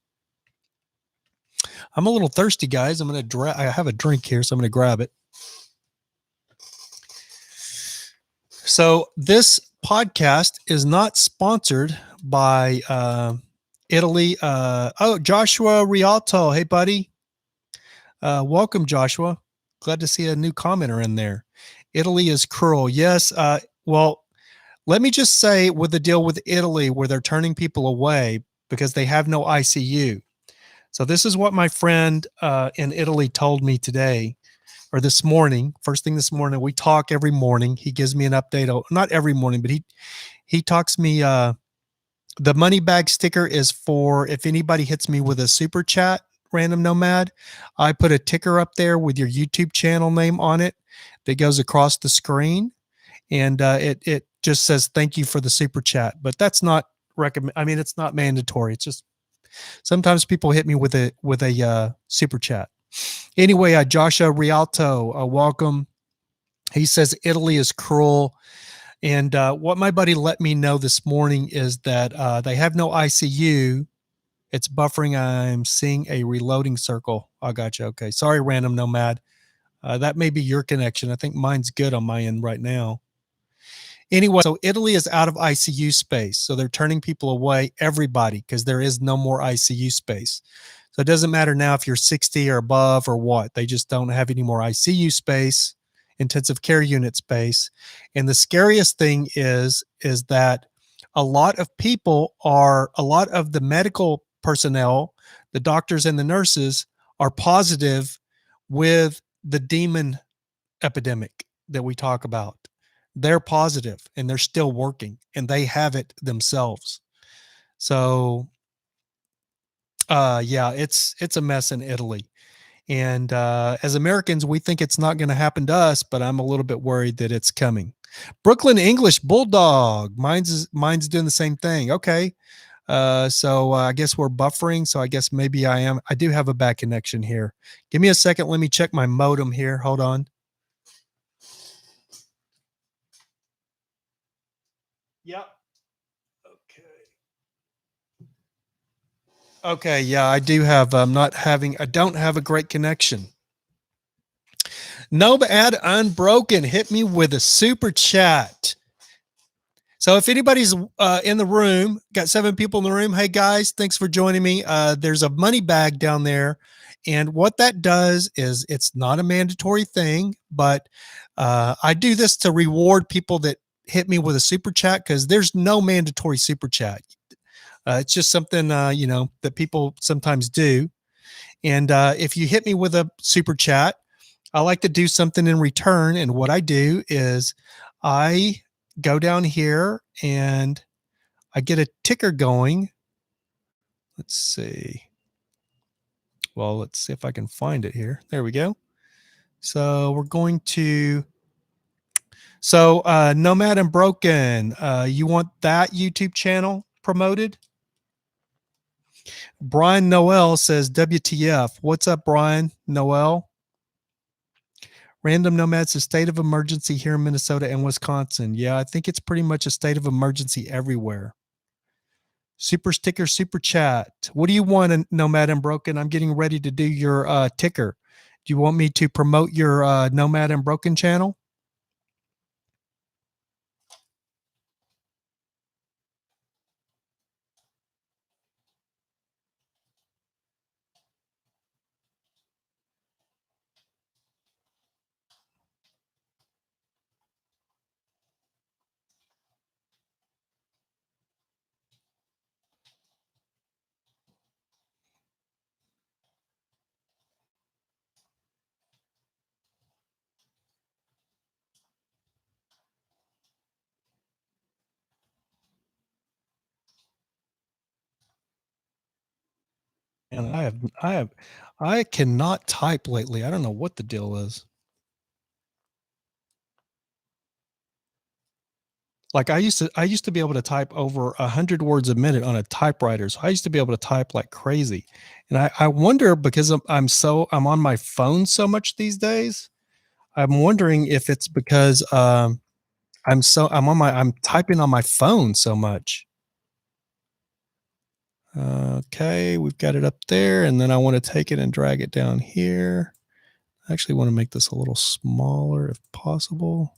I'm a little thirsty, guys. I have a drink here, so I'm going to grab it. So this podcast is not sponsored by Italy. Joshua Rialto. Hey, buddy. Welcome, Joshua. Glad to see a new commenter in there. Italy is cruel. Yes. Well, let me just say with the deal with Italy where they're turning people away because they have no ICU. So this is what my friend in Italy told me today or this morning. First thing this morning, we talk every morning. He gives me an update. Not every morning, but he talks me. The money bag sticker is for if anybody hits me with a super chat. Random Nomad, I put a ticker up there with your YouTube channel name on it that goes across the screen, and it just says thank you for the super chat. But that's not it's not mandatory. It's just sometimes people hit me with a super chat. Anyway, Joshua Rialto, welcome. He says Italy is cruel, and what my buddy let me know this morning is that they have no ICU. It's buffering. I'm seeing a reloading circle. I got you. Okay. Sorry, Random Nomad. That may be your connection. I think mine's good on my end right now. Anyway, so Italy is out of ICU space. So they're turning people away, everybody, because there is no more ICU space. So it doesn't matter now if you're 60 or above or what. They just don't have any more ICU space, intensive care unit space. And the scariest thing is that a lot of the medical personnel, the doctors and the nurses, are positive with the demon epidemic that we talk about. They're positive and they're still working and they have it themselves. So, yeah, it's a mess in Italy. And as Americans, we think it's not going to happen to us, but I'm a little bit worried that it's coming. Brooklyn English Bulldog. Mine's doing the same thing. Okay. So I guess we're buffering. So I guess maybe I do have a bad connection here. Give me a second. Let me check my modem here. Hold on. Yep. Okay. Yeah, I do have, I don't have a great connection. Nomad Unbroken hit me with a super chat. So if anybody's in the room, got 7 people in the room. Hey guys, thanks for joining me. There's a money bag down there. And what that does is it's not a mandatory thing, but I do this to reward people that hit me with a super chat because there's no mandatory super chat. It's just something, that people sometimes do. And if you hit me with a super chat, I like to do something in return. And what I do is I go down here and I get a ticker going. Let's see. Well, let's see if I can find it here. There we go. So we're going to, Nomad and Broken, you want that YouTube channel promoted? Brian Noel says, WTF. What's up, Brian Noel? Random Nomads, a state of emergency here in Minnesota and Wisconsin. Yeah, I think it's pretty much a state of emergency everywhere. Super sticker, super chat. What do you want, Nomad and Broken? I'm getting ready to do your ticker. Do you want me to promote your Nomad and Broken channel? And I cannot type lately. I don't know what the deal is. Like I used to be able to type over 100 words a minute on a typewriter. So I used to be able to type like crazy. And I wonder because I'm on my phone so much these days. I'm wondering if it's because I'm typing on my phone so much. Okay, we've got it up there, and then I want to take it and drag it down here. I actually want to make this a little smaller if possible.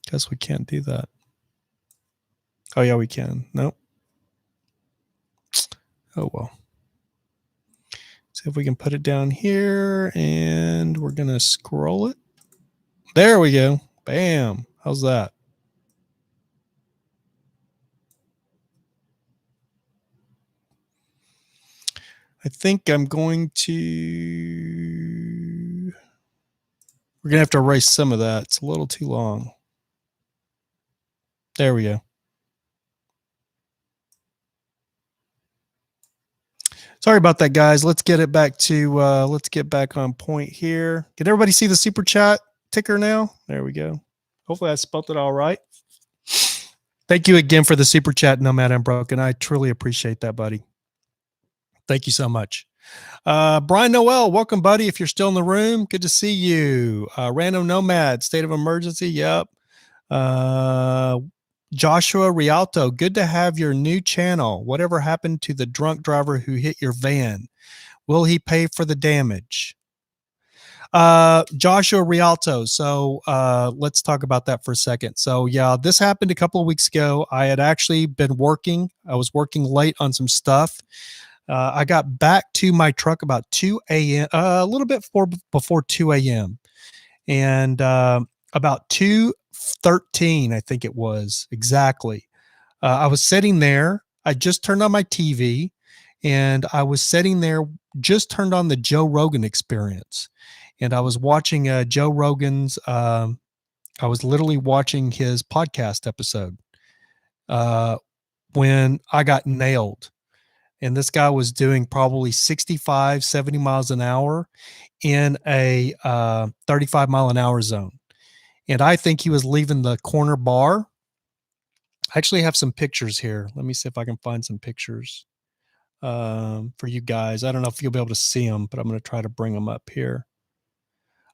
Guess we can't do that. Oh yeah, we can. Nope. Oh well. See if we can put it down here, and we're gonna scroll it. There we go. Bam. How's that? I think I'm going to. We're gonna have to erase some of that. It's a little too long. There we go. Sorry about that, guys. Let's get it back to let's get back on point here. Can everybody see the super chat ticker now? There we go. Hopefully I spelled it all right. Thank you again for the super chat, Nomad Unbroken. I truly appreciate that, buddy. Thank you so much. Brian Noel, welcome, buddy. If you're still in the room, good to see you. Random Nomad, state of emergency. Yep. Joshua Rialto, good to have your new channel. Whatever happened to the drunk driver who hit your van? Will he pay for the damage? Joshua Rialto. So let's talk about that for a second. So yeah, this happened a couple of weeks ago. I had actually been working. I was working late on some stuff. I got back to my truck about 2 a.m., a little bit before 2 a.m. And about 2:13, I think it was exactly. I was sitting there. I just turned on my TV and I was sitting there, just turned on the Joe Rogan Experience. And I was watching Joe Rogan's, I was literally watching his podcast episode when I got nailed. And this guy was doing probably 65, 70 miles an hour in a 35 mile an hour zone. And I think he was leaving the corner bar. I actually have some pictures here. Let me see if I can find some pictures for you guys. I don't know if you'll be able to see them, but I'm going to try to bring them up here.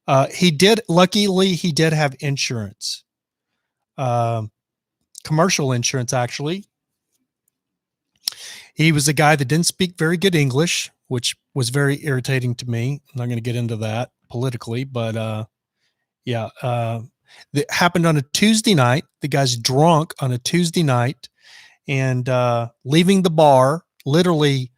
Luckily, he did have insurance, commercial insurance, actually. He was a guy that didn't speak very good English, which was very irritating to me. I'm not going to get into that politically, but yeah, that happened on a Tuesday night. The guy's drunk on a Tuesday night and leaving the bar literally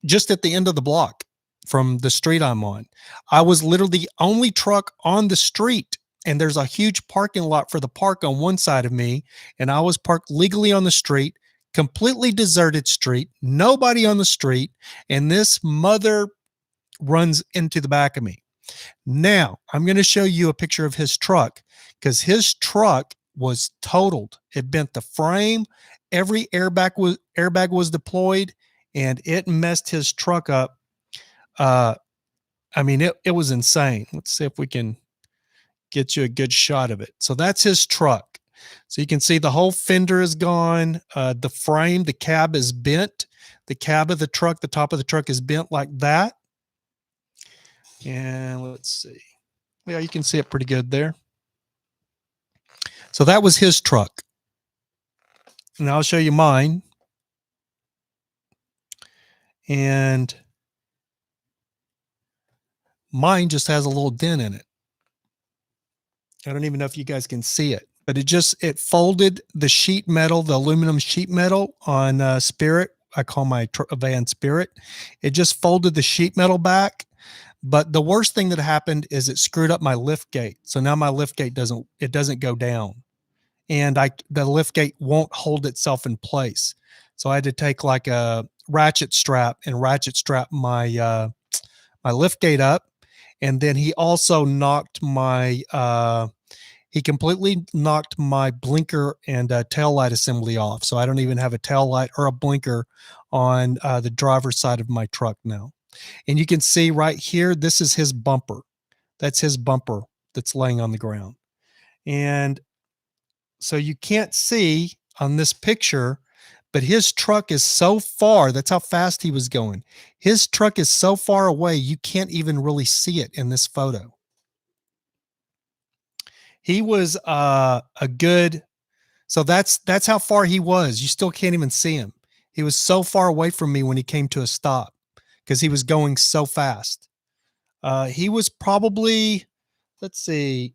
just at the end of the block from the street I'm on. I was literally the only truck on the street, and there's a huge parking lot for the park on one side of me, and I was parked legally on the street, completely deserted street, nobody on the street, and this mother runs into the back of me. Now, I'm going to show you a picture of his truck because his truck was totaled. It bent the frame. Every airbag was deployed, and it messed his truck up. I mean, it was insane. Let's see if we can get you a good shot of it. So that's his truck. So you can see the whole fender is gone. The frame, the cab is bent. The cab of the truck, the top of the truck is bent like that. And let's see. Yeah, you can see it pretty good there. So that was his truck. And I'll show you mine. And mine just has a little dent in it. I don't even know if you guys can see it, but it folded the sheet metal, the aluminum sheet metal on Spirit. I call my van Spirit. It just folded the sheet metal back. But the worst thing that happened is it screwed up my lift gate. So now my lift gate doesn't go down, and the lift gate won't hold itself in place. So I had to take like a ratchet strap and ratchet strap my my lift gate up. And then he also knocked he completely knocked my blinker and tail light assembly off. So I don't even have a tail light or a blinker on the driver's side of my truck now. And you can see right here, this is his bumper. That's his bumper that's laying on the ground. And so you can't see on this picture, but his truck is so far. That's how fast he was going. His truck is so far away, you can't even really see it in this photo. He was a good, so that's how far he was. You still can't even see him. He was so far away from me when he came to a stop because he was going so fast. He was probably, let's see,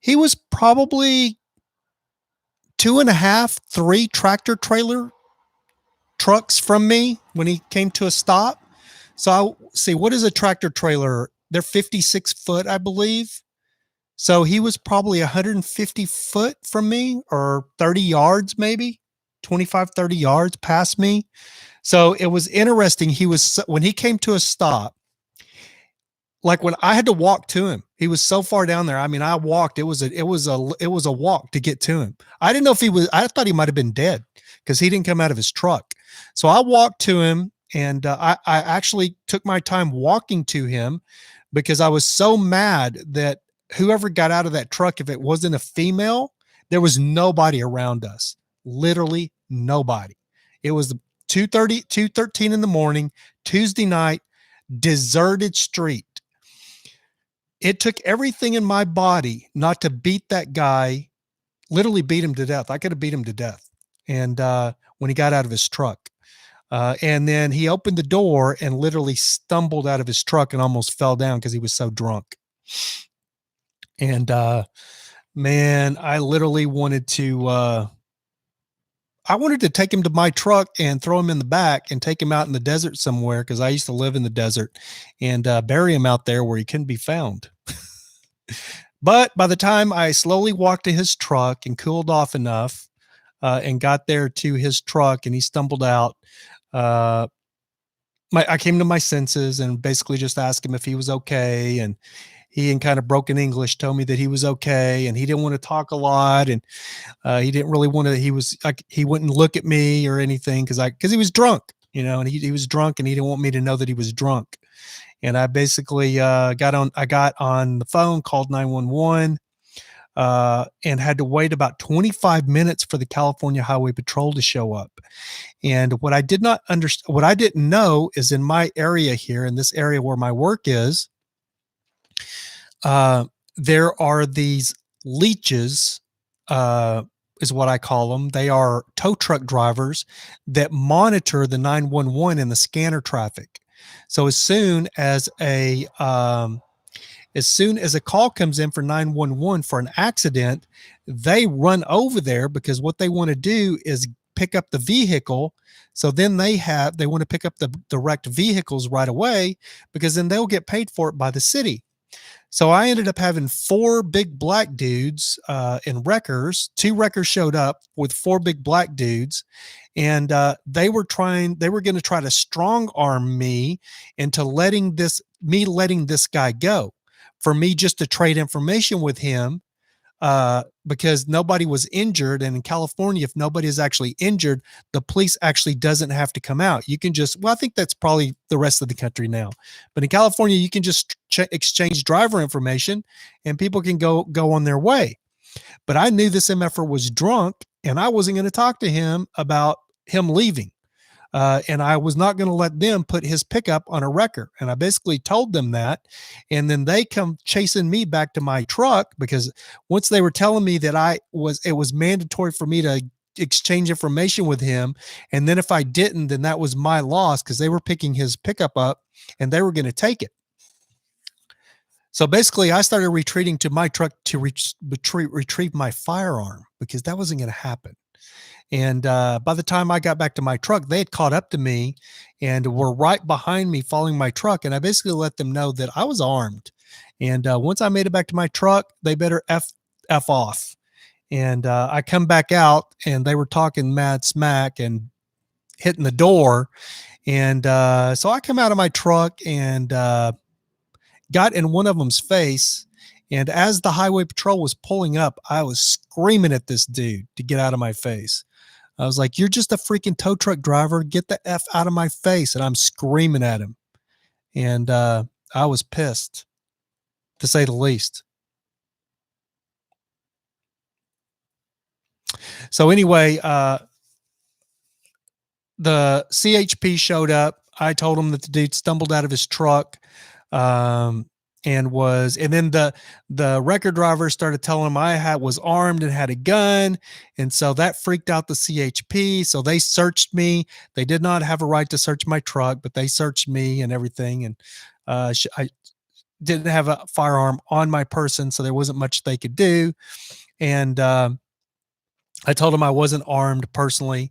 he was probably 2.5, 3 tractor trailer trucks from me when he came to a stop. So I'll see, what is a tractor trailer? They're 56 foot, I believe. So he was probably 150 foot from me, or 30 yards, maybe 25, 30 yards past me. So it was interesting. When he came to a stop, like when I had to walk to him, he was so far down there. I mean, I walked. It was a walk to get to him. I didn't know if he was. I thought he might have been dead because he didn't come out of his truck. So I walked to him, and I actually took my time walking to him because I was so mad that whoever got out of that truck, if it wasn't a female, there was nobody around us. Literally nobody. It was 2:13 in the morning, Tuesday night, deserted street. It took everything in my body not to beat that guy, literally beat him to death. I could have beat him to death. And when he got out of his truck, and then he opened the door and literally stumbled out of his truck and almost fell down because he was so drunk. And man, I literally wanted to take him to my truck and throw him in the back and take him out in the desert somewhere, because I used to live in the desert, and bury him out there where he couldn't be found. But by the time I slowly walked to his truck and cooled off enough and got there to his truck and he stumbled out, I came to my senses and basically just asked him if he was okay. And he, in kind of broken English, told me that he was okay and he didn't want to talk a lot, and he didn't really want to. He wouldn't look at me or anything because he was drunk, and he was drunk and he didn't want me to know that he was drunk. And I basically got on the phone, called 911. and had to wait about 25 minutes for the California Highway Patrol to show up. And what I did not understand, what I didn't know is in my area here, in this area where my work is, there are these leeches, is what I call them. They are tow truck drivers that monitor the 911 and the scanner traffic. So as soon as a call comes in for 911 for an accident, they run over there because what they want to do is pick up the vehicle. So then they want to pick up the wrecked vehicles right away, because then they'll get paid for it by the city. So I ended up having 4 big black dudes in wreckers. 2 wreckers showed up with 4 big black dudes, and they were going to try to strong arm me into letting this guy go, for me just to trade information with him, because nobody was injured. And in California, if nobody is actually injured, the police actually doesn't have to come out. You can just, well, I think that's probably the rest of the country now, but in California, you can just exchange driver information and people can go on their way. But I knew this MFer was drunk, and I wasn't going to talk to him about him leaving. And I was not going to let them put his pickup on a wrecker. And I basically told them that. And then they come chasing me back to my truck, because once they were telling me that it was mandatory for me to exchange information with him. And then if I didn't, then that was my loss, because they were picking his pickup up and they were going to take it. So basically, I started retreating to my truck to retrieve my firearm, because that wasn't going to happen. And by the time I got back to my truck, they had caught up to me and were right behind me following my truck. And I basically let them know that I was armed. And once I made it back to my truck, they better F off. And I come back out, and they were talking mad smack and hitting the door. And so I come out of my truck and got in one of them's face. And as the highway patrol was pulling up, I was screaming at this dude to get out of my face. I was like, "You're just a freaking tow truck driver. Get the F out of my face." And I'm screaming at him. And I was pissed, to say the least. So anyway, the CHP showed up. I told him that the dude stumbled out of his truck, and then the wrecker driver started telling him I was armed and had a gun. And so that freaked out the CHP. So they searched me. They did not have a right to search my truck, but they searched me and everything. And I didn't have a firearm on my person, so there wasn't much they could do. And I told them I wasn't armed personally,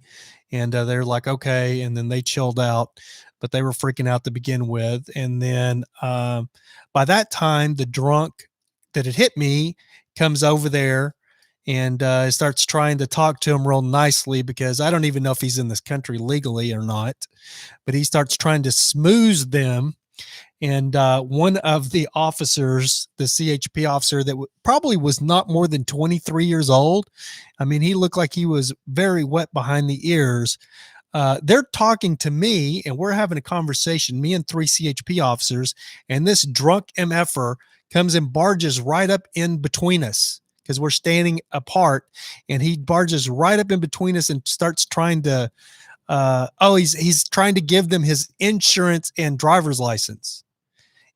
and they're like, okay. And then they chilled out, but they were freaking out to begin with. And then by that time, the drunk that had hit me comes over there and starts trying to talk to him real nicely, because I don't even know if he's in this country legally or not, but he starts trying to smooth them. And one of the officers, the CHP officer that probably was not more than 23 years old. I mean, he looked like he was very wet behind the ears. They're talking to me, and we're having a conversation, me and 3 CHP officers, and this drunk MFer comes and barges right up in between us, because we're standing apart, and he barges right up in between us and starts trying to, he's trying to give them his insurance and driver's license.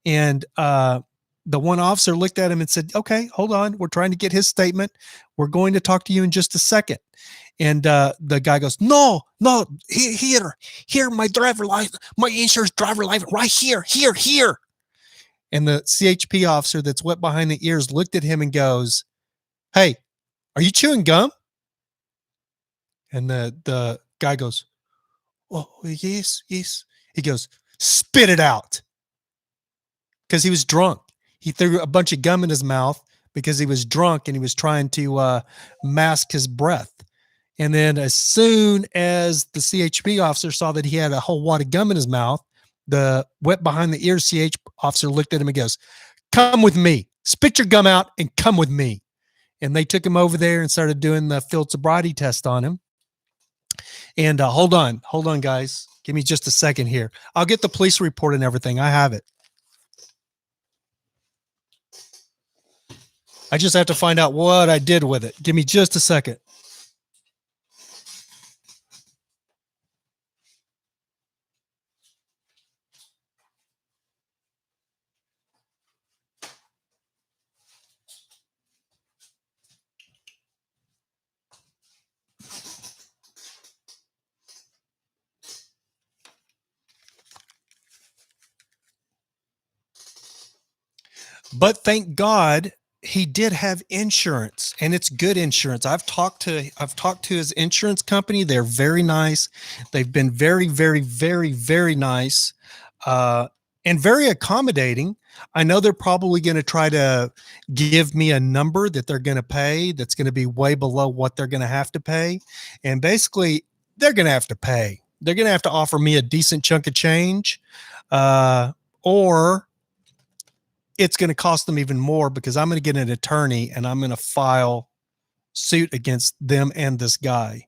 And the one officer looked at him and said, "Okay, hold on. We're trying to get his statement. We're going to talk to you in just a second." And the guy goes, no, here, my driver license, my insurance driver license, right here. And the CHP officer that's wet behind the ears looked at him and goes, "Hey, are you chewing gum?" And the guy goes, "Oh, yes. He goes, "Spit it out." Because he was drunk. He threw a bunch of gum in his mouth because he was drunk, and he was trying to mask his breath. And then as soon as the CHP officer saw that he had a whole wad of gum in his mouth, the wet behind the ears CH officer looked at him and goes, "Come with me. Spit your gum out and come with me." And they took him over there and started doing the field sobriety test on him. And hold on, guys. Give me just a second here. I'll get the police report and everything. I have it. I just have to find out what I did with it. Give me just a second. But thank God he did have insurance, and it's good insurance. I've talked to his insurance company. They're very nice. They've been very, very, very, very nice, uh, and very accommodating. I know they're probably going to try to give me a number that they're going to pay that's going to be way below what they're going to have to pay. And basically, they're going to have to pay. They're going to have to offer me a decent chunk of change, or it's going to cost them even more because I'm going to get an attorney and I'm going to file suit against them and this guy.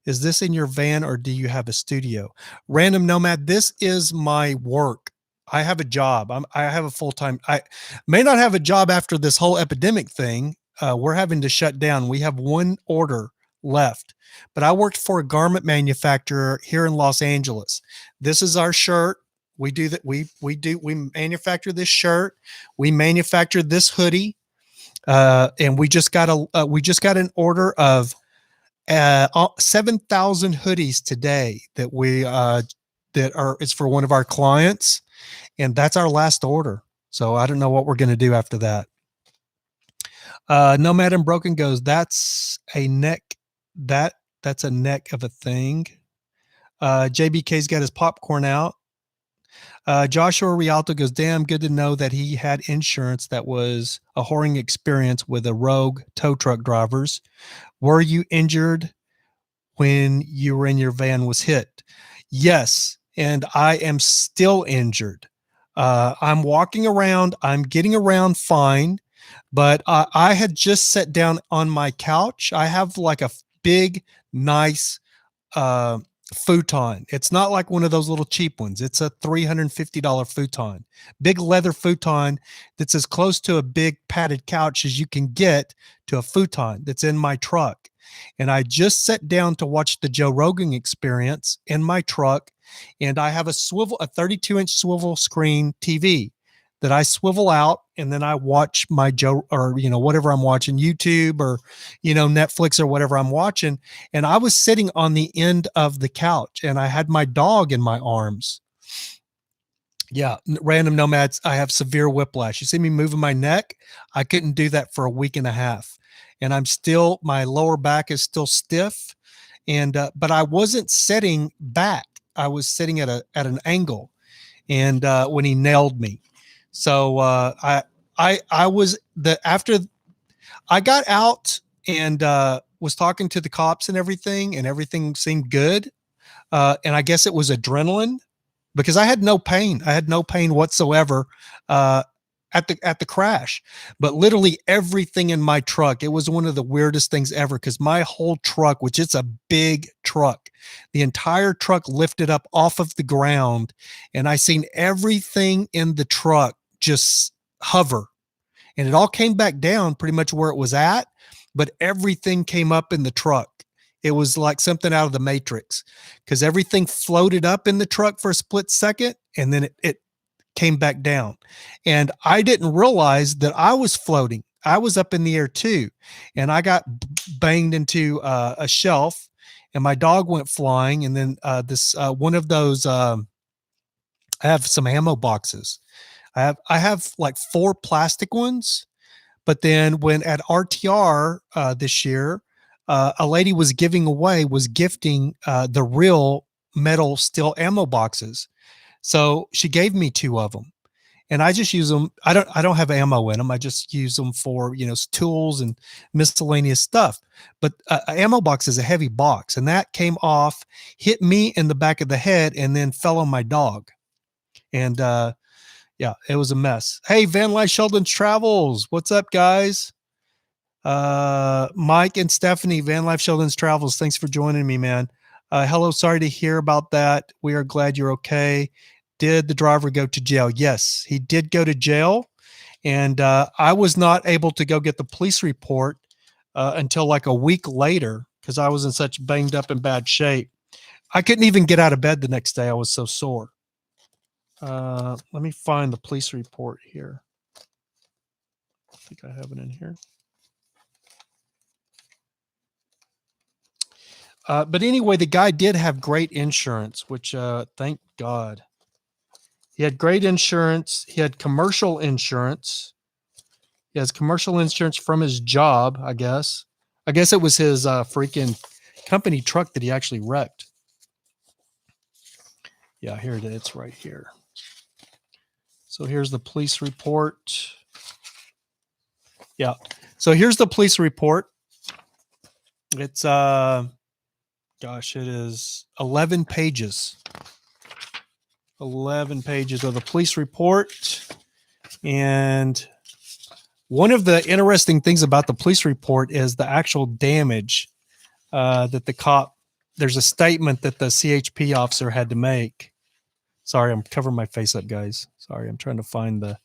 Is this in your van or do you have a studio? Random Nomad, this is my work. I have a job. I have a full-time. I may not have a job after this whole epidemic thing. We're having to shut down. We have one order left, but I worked for a garment manufacturer here in Los Angeles. This is our shirt. We do that. We manufacture this shirt. We manufacture this hoodie. And we just got an order of 7,000 hoodies today that it's for one of our clients, and that's our last order. So I don't know what we're going to do after that. Nomad and Broken goes, that's a neck. That's a neck of a thing. JBK's got his popcorn out. Joshua Rialto goes, damn, good to know that he had insurance. That was a whoring experience with a rogue tow truck drivers. Were you injured when you were in your van was hit? Yes, and I am still injured. I'm walking around. I'm getting around fine, but I had just sat down on my couch. I have like a big, nice futon. It's not like one of those little cheap ones. It's a $350 futon, big leather futon that's as close to a big padded couch as you can get to a futon that's in my truck. And I just sat down to watch the Joe Rogan Experience in my truck, and I have a 32-inch swivel screen TV that I swivel out, and then I watch my Joe, or whatever I'm watching, YouTube or Netflix or whatever I'm watching. And I was sitting on the end of the couch, and I had my dog in my arms. Yeah, Random Nomads, I have severe whiplash. You see me moving my neck? I couldn't do that for a week and a half. And my lower back is still stiff. And but I wasn't sitting back. I was sitting at an angle. And when he nailed me. So after I got out and was talking to the cops and everything seemed good. And I guess it was adrenaline, because I had no pain. I had no pain whatsoever at the crash. But literally everything in my truck, it was one of the weirdest things ever, because my whole truck, which it's a big truck, the entire truck lifted up off of the ground, and I seen everything in the truck just hover. And it all came back down pretty much where it was at, but everything came up in the truck. It was like something out of the Matrix, because everything floated up in the truck for a split second, and then it came back down. And I didn't realize that I was floating. I was up in the air too. And I got banged into a shelf, and my dog went flying. And then one of those, I have some ammo boxes. I have like 4 plastic ones, but then when at RTR this year, a lady was gifting the real metal steel ammo boxes. So she gave me 2 of them, and I just use them. I don't have ammo in them. I just use them for, tools and miscellaneous stuff. But an ammo box is a heavy box, and that came off, hit me in the back of the head, and then fell on my dog. And yeah, it was a mess. Hey, Van Life Sheldon's Travels. What's up, guys? Mike and Stephanie, Van Life Sheldon's Travels. Thanks for joining me, man. Hello. Sorry to hear about that. We are glad you're okay. Did the driver go to jail? Yes, he did go to jail. And I was not able to go get the police report until like a week later because I was in such banged up and bad shape. I couldn't even get out of bed the next day. I was so sore. Let me find the police report here. I think I have it in here. But anyway, the guy did have great insurance, which thank God. He had great insurance. He had commercial insurance. He has commercial insurance from his job, I guess. I guess it was his freaking company truck that he actually wrecked. Yeah, here it is. It's right here. So here's the police report. Yeah. So here's the police report. It's gosh, it is 11 pages. 11 pages of the police report. And one of the interesting things about the police report is the actual damage that the cop, there's a statement that the CHP officer had to make. Sorry, I'm covering my face up, guys. Sorry, I'm trying to find the,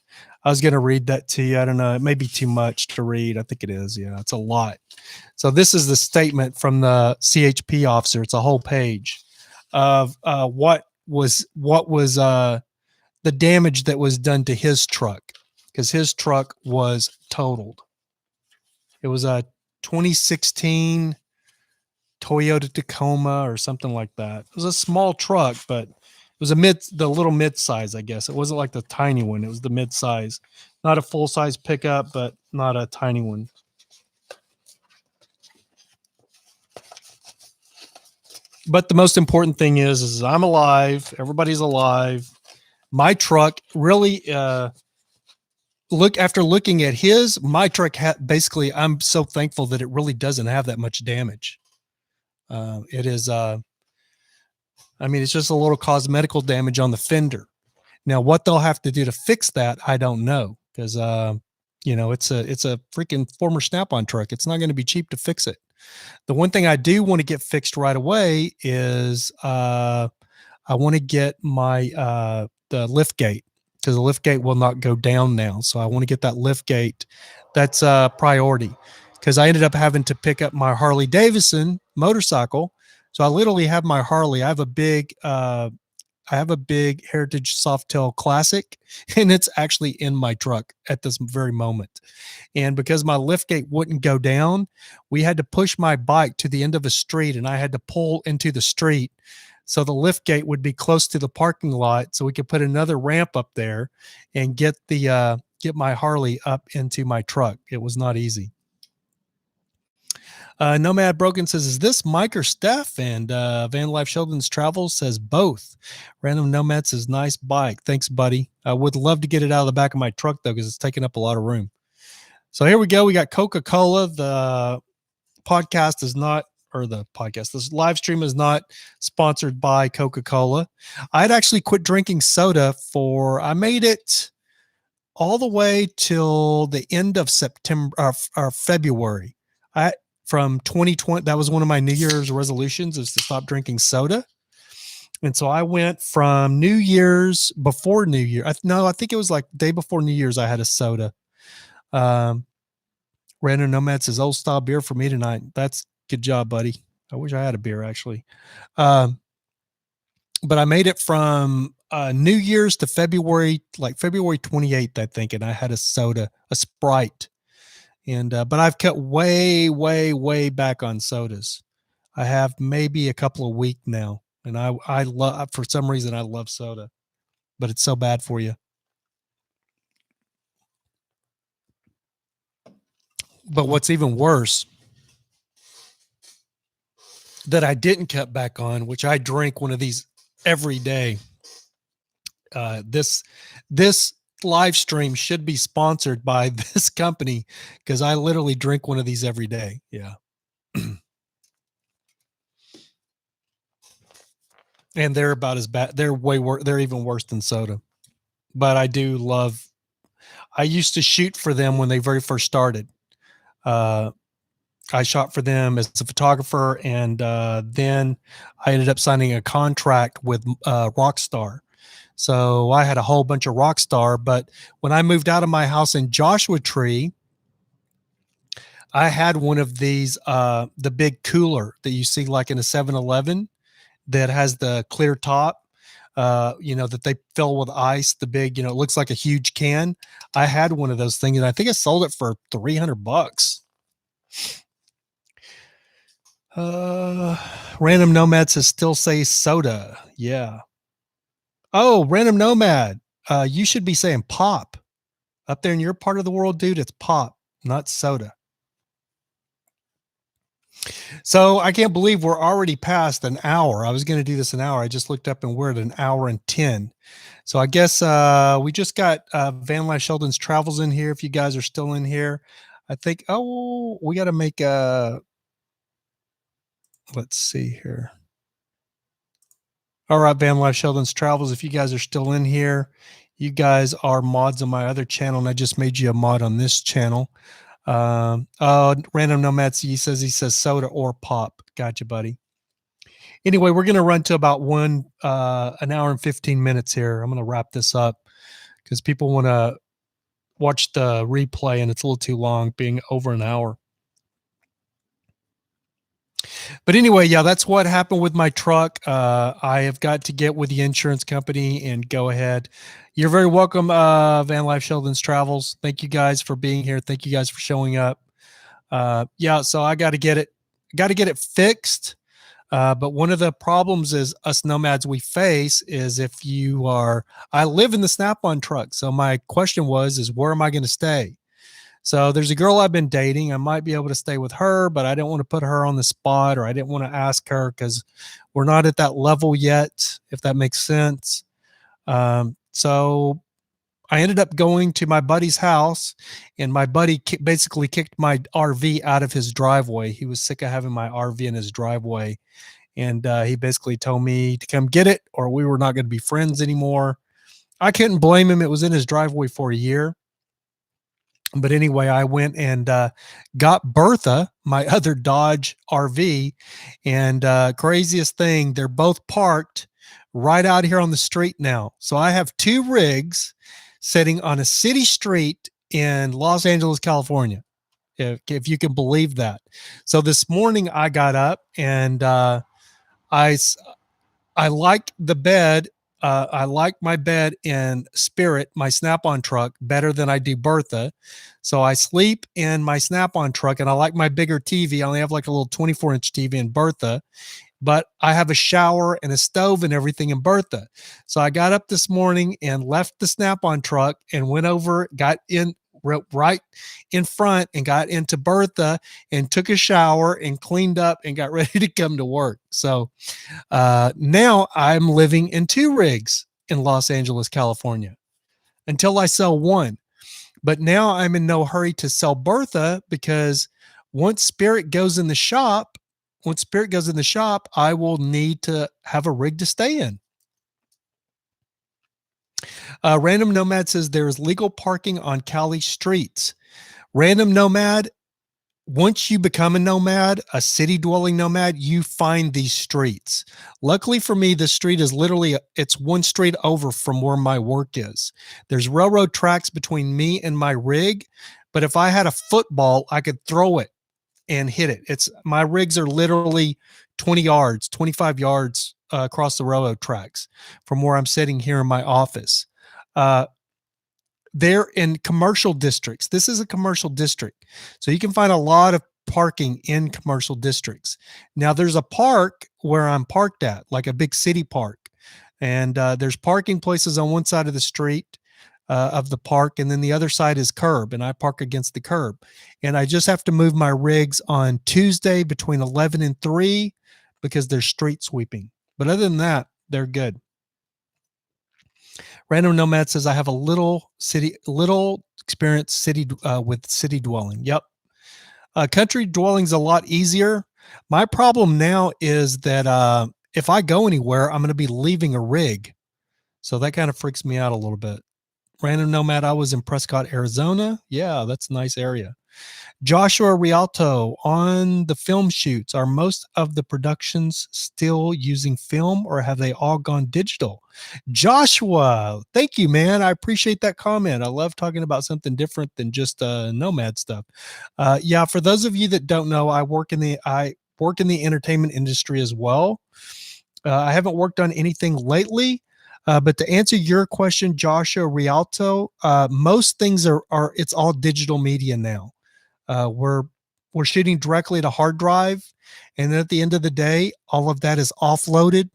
I was going to read that to you. I don't know. It may be too much to read. I think it is. Yeah, it's a lot. So this is the statement from the CHP officer. It's a whole page of what was the damage that was done to his truck, because his truck was totaled. It was a 2016 Toyota Tacoma or something like that. It was a small truck, but it was the little mid-size, I guess. It wasn't like the tiny one. It was the mid-size. Not a full-size pickup, but not a tiny one. But the most important thing is I'm alive. Everybody's alive. My truck really, after looking at my truck basically, I'm so thankful that it really doesn't have that much damage. It is, I mean, it's just a little cosmetical damage on the fender. Now, what they'll have to do to fix that, I don't know, because you know, it's a freaking former Snap-on truck. It's not going to be cheap to fix it. The one thing I do want to get fixed right away is I want to get my the lift gate, because the lift gate will not go down now. So I want to get that lift gate. That's a priority, because I ended up having to pick up my Harley Davidson motorcycle. So I literally have my Harley. I have a big Heritage Softail Classic, and it's actually in my truck at this very moment. And because my liftgate wouldn't go down, we had to push my bike to the end of a street, and I had to pull into the street so the liftgate would be close to the parking lot, so we could put another ramp up there and get my Harley up into my truck. It was not easy. Nomad Broken says, is this Mike or Steph? And Van Life Sheldon's Travels says both. Random Nomad says, nice bike. Thanks, buddy. I would love to get it out of the back of my truck, though, because it's taking up a lot of room. So here we go. We got Coca-Cola. The podcast is not, or the podcast, this live stream is not sponsored by Coca-Cola. I'd actually quit drinking soda I made it all the way till the end of September or February. From 2020, that was one of my New Year's resolutions, is to stop drinking soda. And so I went from New Year's, before New Year. I think it was like day before New Year's, I had a soda. Random Nomad says, old style beer for me tonight. That's good job, buddy. I wish I had a beer, actually. But I made it from New Year's to February, like February 28th, I think. And I had a soda, a Sprite. And but I've cut way, way, way back on sodas. I have maybe a couple of weeks now, and I love, for some reason, I love soda, but it's so bad for you. But what's even worse, that I didn't cut back on, which I drink one of these every day. This live stream should be sponsored by this company, because I literally drink one of these every day. Yeah. And they're about as bad. They're way worse. They're even worse than soda. But I do love, I used to shoot for them when they very first started. I shot for them as a photographer, and then I ended up signing a contract with Rockstar. So I had a whole bunch of Rockstar. But when I moved out of my house in Joshua Tree, I had one of these, the big cooler that you see like in a 7-Eleven that has the clear top, that they fill with ice, the big, it looks like a huge can. I had one of those things, and I think I sold it for $300. Random Nomad says still say soda. Yeah. Oh, Random Nomad. You should be saying pop. Up there in your part of the world, dude, it's pop, not soda. So I can't believe we're already past an hour. I was going to do this an hour. I just looked up and we're at an hour and 10. So I guess we just got Van Life Sheldon's Travels in here. If you guys are still in here, I think, we got to make let's see here. All right, Van Life Sheldon's Travels. If you guys are still in here, you guys are mods on my other channel, and I just made you a mod on this channel. Random Nomad, he says soda or pop. Gotcha, buddy. Anyway, we're going to run to about an hour and 15 minutes here. I'm going to wrap this up because people want to watch the replay, and it's a little too long, being over an hour. But anyway, yeah, that's what happened with my truck. I have got to get with the insurance company and go ahead. You're very welcome, Van Life Sheldon's Travels. Thank you guys for being here. Thank you guys for showing up. Yeah, so I got to get it fixed. But one of the problems is us nomads we face is I live in the Snap-on truck. So my question is where am I going to stay? So there's a girl I've been dating. I might be able to stay with her, but I don't want to put her on the spot, or I didn't want to ask her because we're not at that level yet, if that makes sense. So I ended up going to my buddy's house, and my buddy basically kicked my RV out of his driveway. He was sick of having my RV in his driveway. And he basically told me to come get it, or we were not going to be friends anymore. I couldn't blame him. It was in his driveway for a year. But anyway, I went and got Bertha, my other Dodge RV. And craziest thing, they're both parked right out here on the street now. So I have two rigs sitting on a city street in Los Angeles, California, if you can believe that. So this morning I got up and I like the bed. I like my bed in Spirit, my Snap-on truck, better than I do Bertha. So I sleep in my Snap-on truck, and I like my bigger TV. I only have like a little 24-inch TV in Bertha, but I have a shower and a stove and everything in Bertha. So I got up this morning and left the Snap-on truck and went over, got in right in front and got into Bertha and took a shower and cleaned up and got ready to come to work. So now I'm living in two rigs in Los Angeles, California, until I sell one. But now I'm in no hurry to sell Bertha, because once Spirit goes in the shop, I will need to have a rig to stay in. Random Nomad says there is legal parking on Cali streets. Random Nomad, once you become a nomad, a city dwelling nomad, you find these streets. Luckily for me, the street is literally, it's one street over from where my work is. There's railroad tracks between me and my rig, but if I had a football, I could throw it and hit it. My rigs are literally 20 yards, 25 yards across the railroad tracks from where I'm sitting here in my office. They're in commercial districts. This is a commercial district, so you can find a lot of parking in commercial districts. Now there's a park where I'm parked at, like a big city park, and there's parking places on one side of the street of the park, and then the other side is curb, and I park against the curb. And I just have to move my rigs on Tuesday between 11 and 3 because they're street sweeping. But other than that, they're good. Random Nomad says I have a little experience with city dwelling. Yep. Country dwelling's a lot easier. My problem now is that if I go anywhere, I'm going to be leaving a rig. So that kind of freaks me out a little bit. Random Nomad, I was in Prescott, Arizona. Yeah, that's a nice area. Joshua Rialto, on the film shoots, are most of the productions still using film or have they all gone digital? Joshua, thank you, man. I appreciate that comment. I love talking about something different than just Nomad stuff. Yeah, for those of you that don't know, I work in the entertainment industry as well. I haven't worked on anything lately. But to answer your question, Joshua Rialto, most things are it's all digital media now. We're shooting directly to hard drive, and then at the end of the day, all of that is offloaded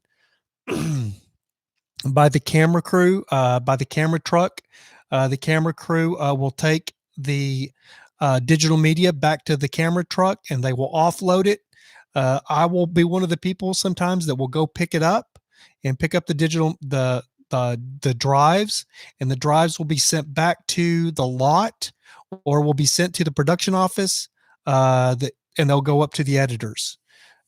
by the camera crew, by the camera truck. The camera crew will take the digital media back to the camera truck, and they will offload it. I will be one of the people sometimes that will go pick it up and pick up the digital the drives, and the drives will be sent back to the lot or will be sent to the production office, and they'll go up to the editors.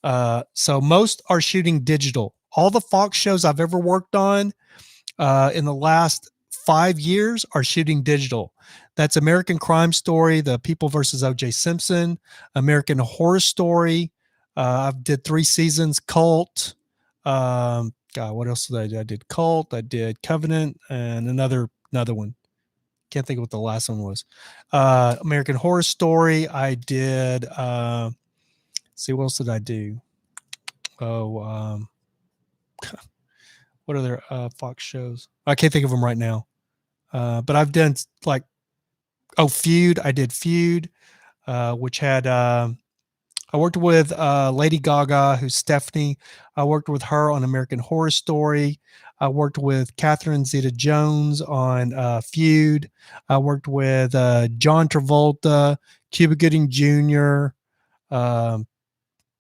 So most are shooting digital. All the Fox shows I've ever worked on in the last 5 years are shooting digital. That's American Crime Story, The People versus O.J. Simpson, American Horror Story. I did 3 seasons. Cult. God, what else did I do? I did Cult. I did Covenant, and another one. Can't think of what the last one was. American Horror Story. I did. See, what else did I do? Oh, what other Fox shows? I can't think of them right now. But I've done like, Feud. I did Feud, which had. I worked with Lady Gaga, who's Stephanie. I worked with her on American Horror Story. I worked with Catherine Zeta-Jones on Feud. I worked with John Travolta, Cuba Gooding Jr.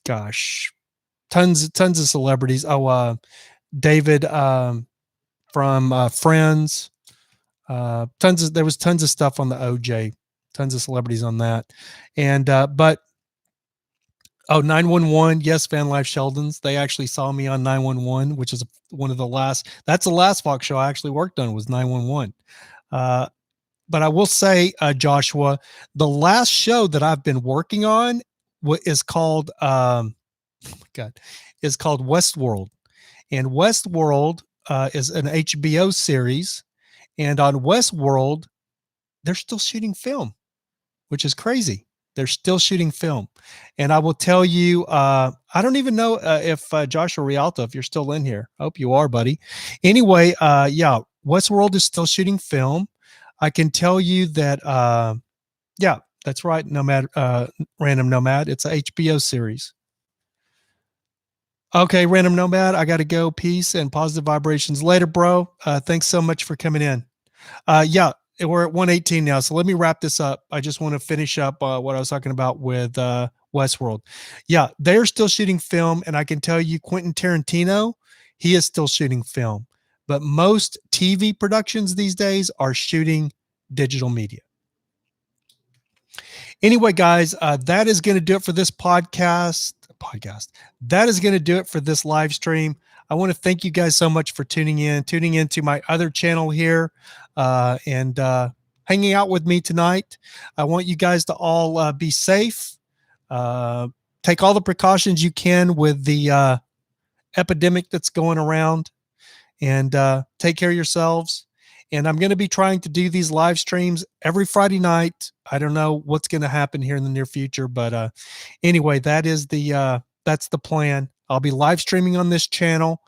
Gosh, tons of celebrities. Oh, David from Friends. There was tons of stuff on the OJ. Tons of celebrities on that, and but. Oh, 911. Yes, Van Life Sheldons. They actually saw me on 911, which is one of the last. That's the last Fox show I actually worked on was 911. But I will say, Joshua, the last show that I've been working on is called, oh my God, is called Westworld. And Westworld is an HBO series. And on Westworld, they're still shooting film, which is crazy. They're still shooting film. And I will tell you, I don't even know if Joshua Rialto, if you're still in here. I hope you are, buddy. Anyway, yeah, Westworld is still shooting film. I can tell you that, yeah, that's right, Nomad, Random Nomad. It's a HBO series. Okay, Random Nomad, I got to go. Peace and positive vibrations later, bro. Thanks so much for coming in. Yeah, we're at 118 now, so let me wrap this up. I just want to finish up what I was talking about with Westworld. Yeah, they're still shooting film, and I can tell you Quentin Tarantino, he is still shooting film. But most TV productions these days are shooting digital media. Anyway, guys, that is going to do it for this podcast. That is going to do it for this live stream. I want to thank you guys so much for tuning into my other channel here, and hanging out with me tonight. I want you guys to all be safe. Take all the precautions you can with the epidemic that's going around, and take care of yourselves. And I'm going to be trying to do these live streams every Friday night. I don't know what's going to happen here in the near future, but anyway, that's the plan. I'll be live streaming on this channel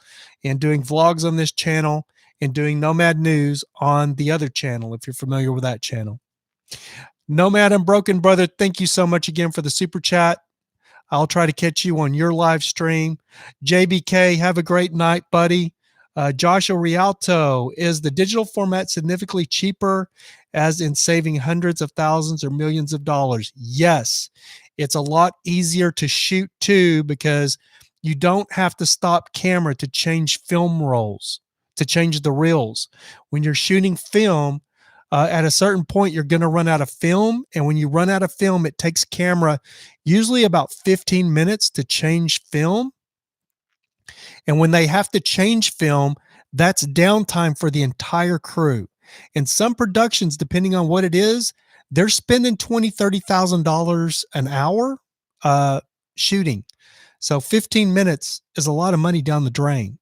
and doing vlogs on this channel and doing Nomad News on the other channel, if you're familiar with that channel. Nomad and Broken Brother, thank you so much again for the super chat. I'll try to catch you on your live stream. JBK, have a great night, buddy. Joshua Rialto, is the digital format significantly cheaper, as in saving hundreds of thousands or millions of dollars? Yes, it's a lot easier to shoot too, because you don't have to stop camera to change film rolls, to change the reels. When you're shooting film, at a certain point, you're going to run out of film. And when you run out of film, it takes camera usually about 15 minutes to change film. And when they have to change film, that's downtime for the entire crew. In some productions, depending on what it is, they're spending $20,000-$30,000 an hour shooting. So 15 minutes is a lot of money down the drain.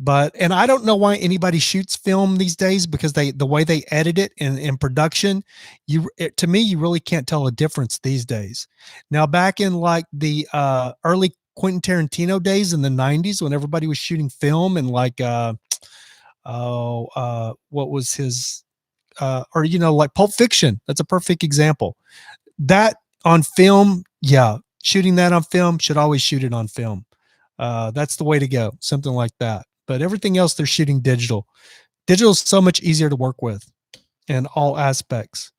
And I don't know why anybody shoots film these days, because the way they edit it in production, to me, you really can't tell a difference these days. Now, back in like the early Quentin Tarantino days in the 90s, when everybody was shooting film, and like what was his or like Pulp Fiction, that's a perfect example. That on film, yeah, shooting that on film, should always shoot it on film. That's the way to go, something like that. But everything else, they're shooting digital. Digital is so much easier to work with in all aspects.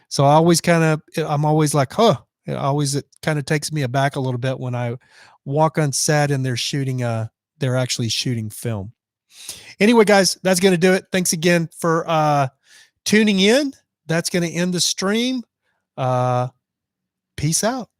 So I'm always like, huh. It kind of takes me aback a little bit when I walk on set and they're actually shooting film. Anyway, guys, that's going to do it. Thanks again for tuning in. That's going to end the stream. Peace out.